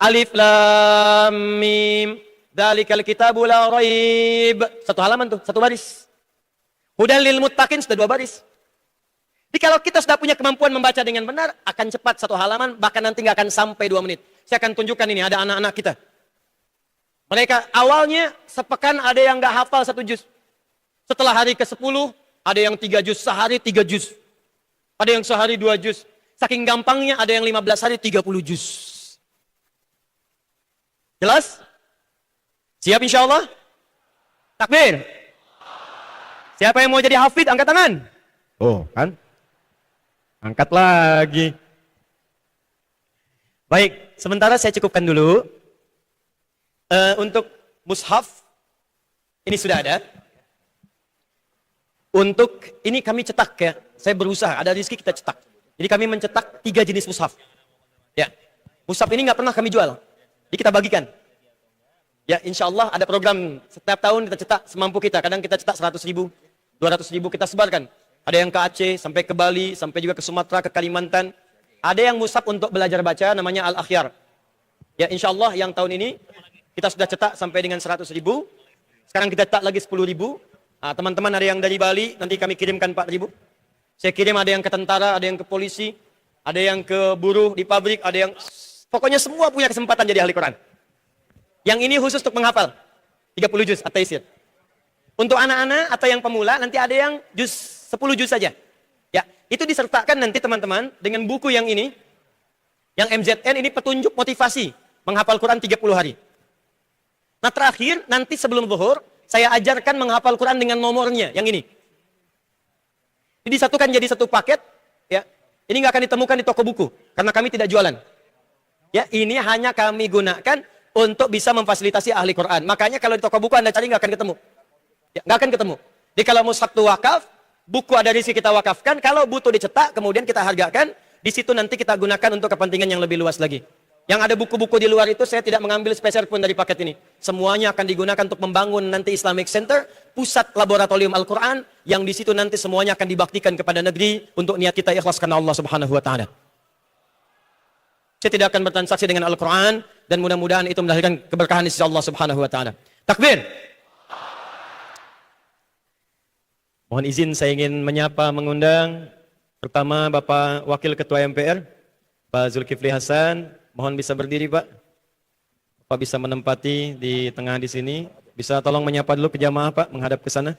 Alif, lam, mim. Dzalikal kitabu la raib. 1 halaman tuh, 1 baris. Hudal lil muttaqin sudah 2 baris. Jadi kalau kita sudah punya kemampuan membaca dengan benar, akan cepat 1 halaman, bahkan nanti nggak akan sampai 2 menit. Saya akan tunjukkan ini, ada anak-anak kita. Mereka awalnya sepekan ada yang nggak hafal 1 juz. Setelah hari ke-10, ada yang 3 juz, sehari 3 juz. Ada yang sehari 2 juz. Saking gampangnya ada yang 15 hari 30 juz. Jelas? Siap insya Allah? Takbir. Siapa yang mau jadi hafid, angkat tangan. Oh, kan? Angkat lagi. Baik, sementara saya cukupkan dulu. Untuk mushaf, ini sudah ada. Untuk ini kami cetak ya. Saya berusaha, ada rezeki kita cetak. Jadi kami mencetak 3 jenis mushaf. Ya, mushaf ini nggak pernah kami jual. Jadi kita bagikan. Ya, insya Allah ada program setiap tahun kita cetak semampu kita. Kadang kita cetak 100.000, 200.000 kita sebarkan. Ada yang ke Aceh, sampai ke Bali, sampai juga ke Sumatera, ke Kalimantan. Ada yang mushaf untuk belajar baca, namanya Al-Akhyar. Ya, insya Allah yang tahun ini kita sudah cetak sampai dengan 100.000. Sekarang kita cetak lagi 10.000. Nah, teman-teman ada yang dari Bali, nanti kami kirimkan 4.000. Saya kirim ada yang ke tentara, ada yang ke polisi, ada yang ke buruh di pabrik, ada yang... Pokoknya semua punya kesempatan jadi ahli Quran. Yang ini khusus untuk menghafal. 30 juz, at-taisir. Untuk anak-anak atau yang pemula, nanti ada yang juz, 10 juz saja. Ya, itu disertakan nanti teman-teman dengan buku yang ini. Yang MZN ini petunjuk motivasi. Menghafal Quran 30 hari. Nah terakhir, nanti sebelum zuhur, saya ajarkan menghafal Quran dengan nomornya, yang ini. Ini disatukan jadi 1 paket, ya. Ini nggak akan ditemukan di toko buku, karena kami tidak jualan. Ya, ini hanya kami gunakan untuk bisa memfasilitasi ahli Quran. Makanya kalau di toko buku Anda cari nggak akan ketemu. Ya, nggak akan ketemu. Jadi kalau mushaf itu wakaf, buku ada di sini kita wakafkan. Kalau butuh dicetak, kemudian kita hargakan. Di situ nanti kita gunakan untuk kepentingan yang lebih luas lagi. Yang ada buku-buku di luar itu saya tidak mengambil spesial pun dari paket ini. Semuanya akan digunakan untuk membangun nanti Islamic Center, pusat laboratorium Al-Quran, yang di situ nanti semuanya akan dibaktikan kepada negeri untuk niat kita ikhlas karena Allah Subhanahu wa taala. Saya tidak akan bertransaksi dengan Al-Quran dan mudah-mudahan itu melahirkan keberkahan di sisi Allah Subhanahu wa taala. Takbir. Mohon izin saya ingin menyapa mengundang pertama Bapak Wakil Ketua MPR Pak Zulkifli Hasan. Mohon bisa berdiri Pak. Bapak bisa menempati di tengah di sini. Bisa tolong menyapa dulu ke jamaah Pak, menghadap ke sana.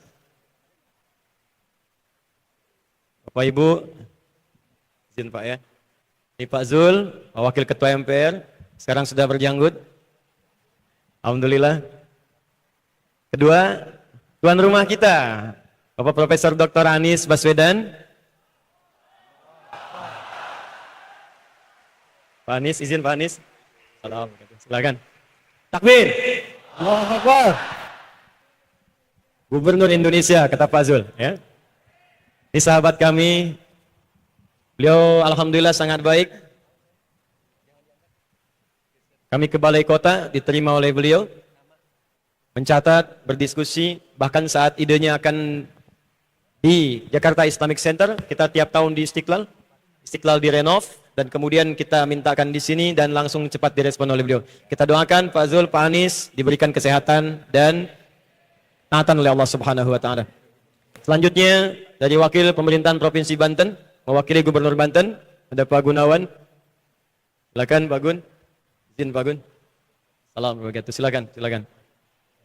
Bapak Ibu, izin Pak ya. Ini Pak Zul, Wakil Ketua MPR, sekarang sudah berjanggut. Alhamdulillah. Kedua, tuan rumah kita, Bapak Profesor Dr. Anies Baswedan. Pak Anies, izin Pak Anies. Silakan. Takbir. Allahu Akbar. Gubernur Indonesia, kata Pak Zul. Ya. Ini sahabat kami. Beliau alhamdulillah sangat baik. Kami ke balai kota, diterima oleh beliau, mencatat, berdiskusi, bahkan saat idenya akan di Jakarta Islamic Center, kita tiap tahun di Istiqlal, Istiqlal direnov, dan kemudian kita mintakan di sini dan langsung cepat direspon oleh beliau. Kita doakan Pak Zul, Pak Anies diberikan kesehatan dan taatan oleh Allah Subhanahu wa taala. Selanjutnya dari wakil pemerintahan Provinsi Banten, mewakili Gubernur Banten, ada Pak Gunawan. Silakan Pak Gun. Izin Pak Gun. Salam wabarakatuh. Silakan, silakan.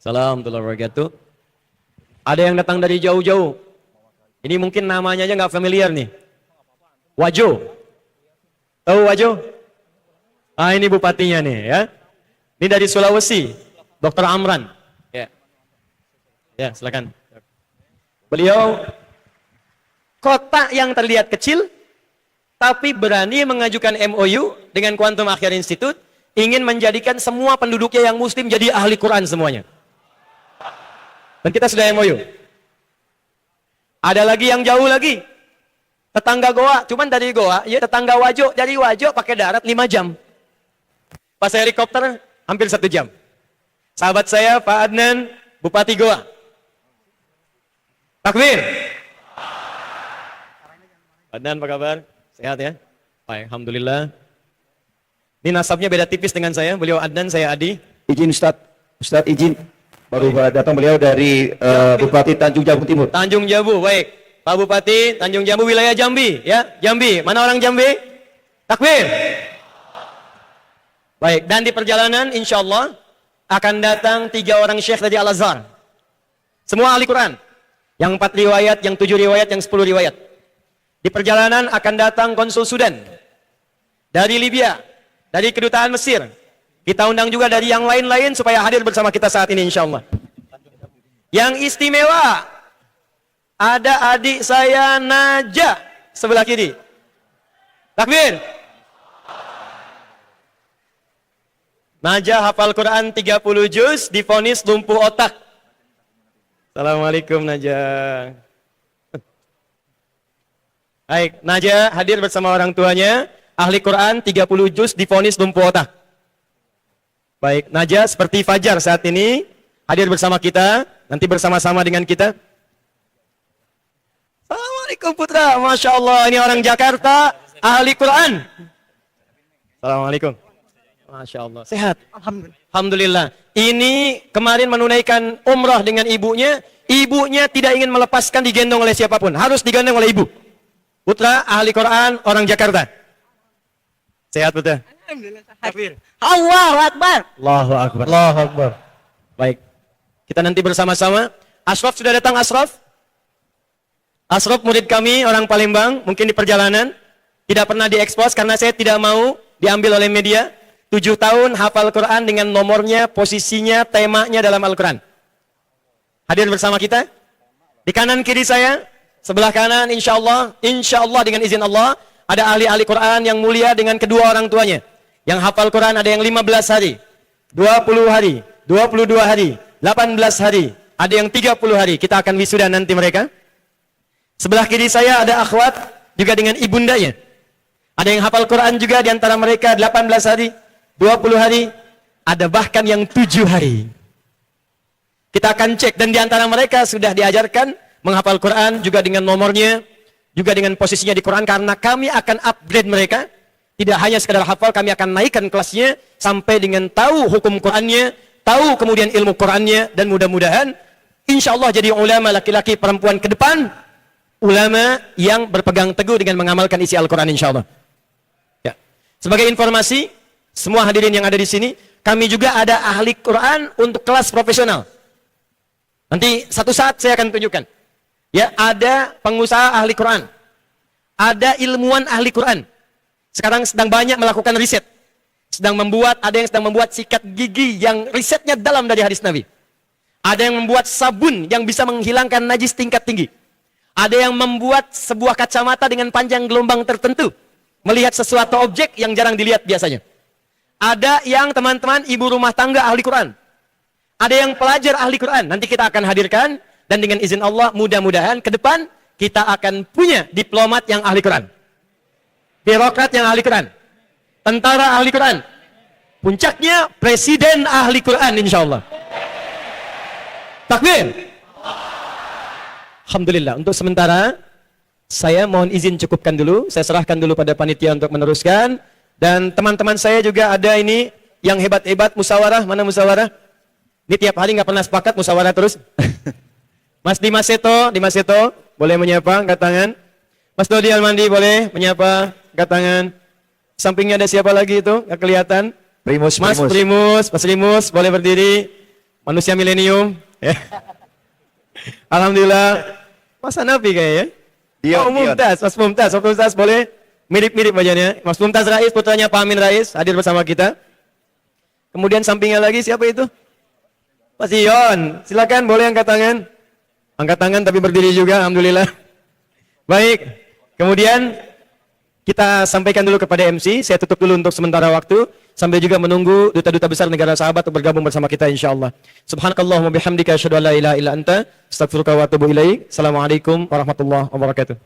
Salam wabarakatuh. Ada yang datang dari jauh-jauh. Ini mungkin namanya aja nggak familiar nih. Wajo. Tahu Wajo? Ah, ini bupatinya nih ya. Ini dari Sulawesi, Dr. Amran. Ya. Ya, silakan. Beliau kota yang terlihat kecil tapi berani mengajukan MOU dengan Quantum Akhir Institute, ingin menjadikan semua penduduknya yang muslim jadi ahli Quran semuanya. Dan kita sudah MOU. Ada lagi yang jauh lagi. Tetangga Goa, cuman dari Goa, ya tetangga Wajo, dari Wajo pakai darat 5 jam. Pas helikopter hampir 1 jam. Sahabat saya Pak Adnan, Bupati Goa. Takbir. Pak Adnan apa kabar? Sehat ya? Baik, alhamdulillah. Ini nasabnya beda tipis dengan saya. Beliau Adnan, saya Adi. Izin Ustadz, Ustadz izin. Baru datang beliau dari Bupati Tanjung Jabung Timur. Tanjung Jambu, baik. Pak Bupati, Tanjung Jambu, wilayah Jambi, ya, Jambi. Mana orang Jambi? Takbir. Baik, dan di perjalanan insya Allah akan datang 3 orang syekh dari Al-Azhar. Semua ahli Quran. Yang 4 riwayat, yang 7 riwayat, yang 10 riwayat. Di perjalanan akan datang konsul Sudan. Dari Libya, dari kedutaan Mesir. Kita undang juga dari yang lain-lain supaya hadir bersama kita saat ini insya Allah. Yang istimewa, ada adik saya Naja sebelah kiri. Takbir. Naja hafal Quran 30 juz, divonis lumpuh otak. Assalamualaikum Naja. Baik, Naja hadir bersama orang tuanya, ahli Quran 30 juz, divonis lumpuh otak. Baik, Naja seperti Fajar saat ini hadir bersama kita, nanti bersama-sama dengan kita. Assalamualaikum putra, Masya Allah, ini orang Jakarta, ahli Quran. Assalamualaikum. Masya Allah, sehat? Alhamdulillah. Ini kemarin menunaikan umrah dengan ibunya, ibunya tidak ingin melepaskan digendong oleh siapapun, harus digendong oleh ibu. Putra, ahli Quran, orang Jakarta. Sehat putra? Alhamdulillah sehat. Takbir. Allahu Akbar. Allahu Akbar. Allahu Akbar. Baik, kita nanti bersama-sama. Ashraf sudah datang, Ashraf? Ashraf murid kami, orang Palembang, mungkin di perjalanan. Tidak pernah diekspos karena saya tidak mau diambil oleh media. 7 tahun hafal Quran dengan nomornya, posisinya, temanya dalam Al-Quran. Hadir bersama kita. Di kanan kiri saya, sebelah kanan insya Allah dengan izin Allah, ada ahli-ahli Quran yang mulia dengan kedua orang tuanya. Yang hafal Quran ada yang 15 hari, 20 hari, 22 hari, 18 hari, ada yang 30 hari. Kita akan wisuda nanti mereka. Sebelah kiri saya ada akhwat juga dengan ibundanya. Ada yang hafal Quran juga di antara mereka 18 hari, 20 hari, ada bahkan yang 7 hari. Kita akan cek dan di antara mereka sudah diajarkan menghafal Quran juga dengan nomornya, juga dengan posisinya di Quran karena kami akan upgrade mereka. Tidak hanya sekedar hafal, kami akan naikkan kelasnya sampai dengan tahu hukum Qurannya, tahu kemudian ilmu Qurannya, dan mudah-mudahan insya Allah jadi ulama laki-laki perempuan ke depan, ulama yang berpegang teguh dengan mengamalkan isi Al-Quran insya Allah. Ya. Sebagai informasi, semua hadirin yang ada di sini, kami juga ada ahli Quran untuk kelas profesional. Nanti satu saat saya akan tunjukkan. Ya, ada pengusaha ahli Quran, ada ilmuwan ahli Quran. Sekarang sedang banyak melakukan riset, ada yang sedang membuat sikat gigi yang risetnya dalam dari hadis Nabi. Ada yang membuat sabun yang bisa menghilangkan najis tingkat tinggi. Ada yang membuat sebuah kacamata dengan panjang gelombang tertentu, melihat sesuatu objek yang jarang dilihat biasanya. Ada yang teman-teman ibu rumah tangga ahli Quran. Ada yang pelajar ahli Quran. Nanti kita akan hadirkan, dan dengan izin Allah mudah-mudahan ke depan kita akan punya diplomat yang ahli Quran, birokrat yang ahli Quran, tentara ahli Quran, Puncaknya presiden ahli Quran insyaallah. Takbir. Alhamdulillah. Untuk sementara saya mohon izin cukupkan dulu. Saya serahkan dulu pada panitia untuk meneruskan. Dan teman-teman saya juga ada ini yang hebat-hebat musyawarah. Mana musyawarah? Ini tiap hari nggak pernah sepakat musyawarah terus. Mas Dimas Seto boleh menyapa, angkat tangan. Mas Dodi Almandi boleh menyapa, angkat tangan. Sampingnya ada siapa lagi itu? Nggak kelihatan. Primus, Mas Primus boleh berdiri. Manusia milenium. Ya. Alhamdulillah. Mas Hanafi kayaknya. Dion. Mas Mumtaz boleh. Mirip-mirip wajahnya. Mas Mumtaz Rais, putranya Pak Amin Rais, hadir bersama kita. Kemudian sampingnya lagi siapa itu? Mas Ion. Silakan boleh angkat tangan. Angkat tangan tapi berdiri juga, alhamdulillah. Baik. Kemudian kita sampaikan dulu kepada MC. Saya tutup dulu untuk sementara waktu. Sambil juga menunggu duta-duta besar negara sahabat untuk bergabung bersama kita insyaallah. Subhanakallahumma bihamdika asyhadu an la ilaha illa anta astaghfiruka wa atubu ilaik. Assalamualaikum warahmatullahi wabarakatuh.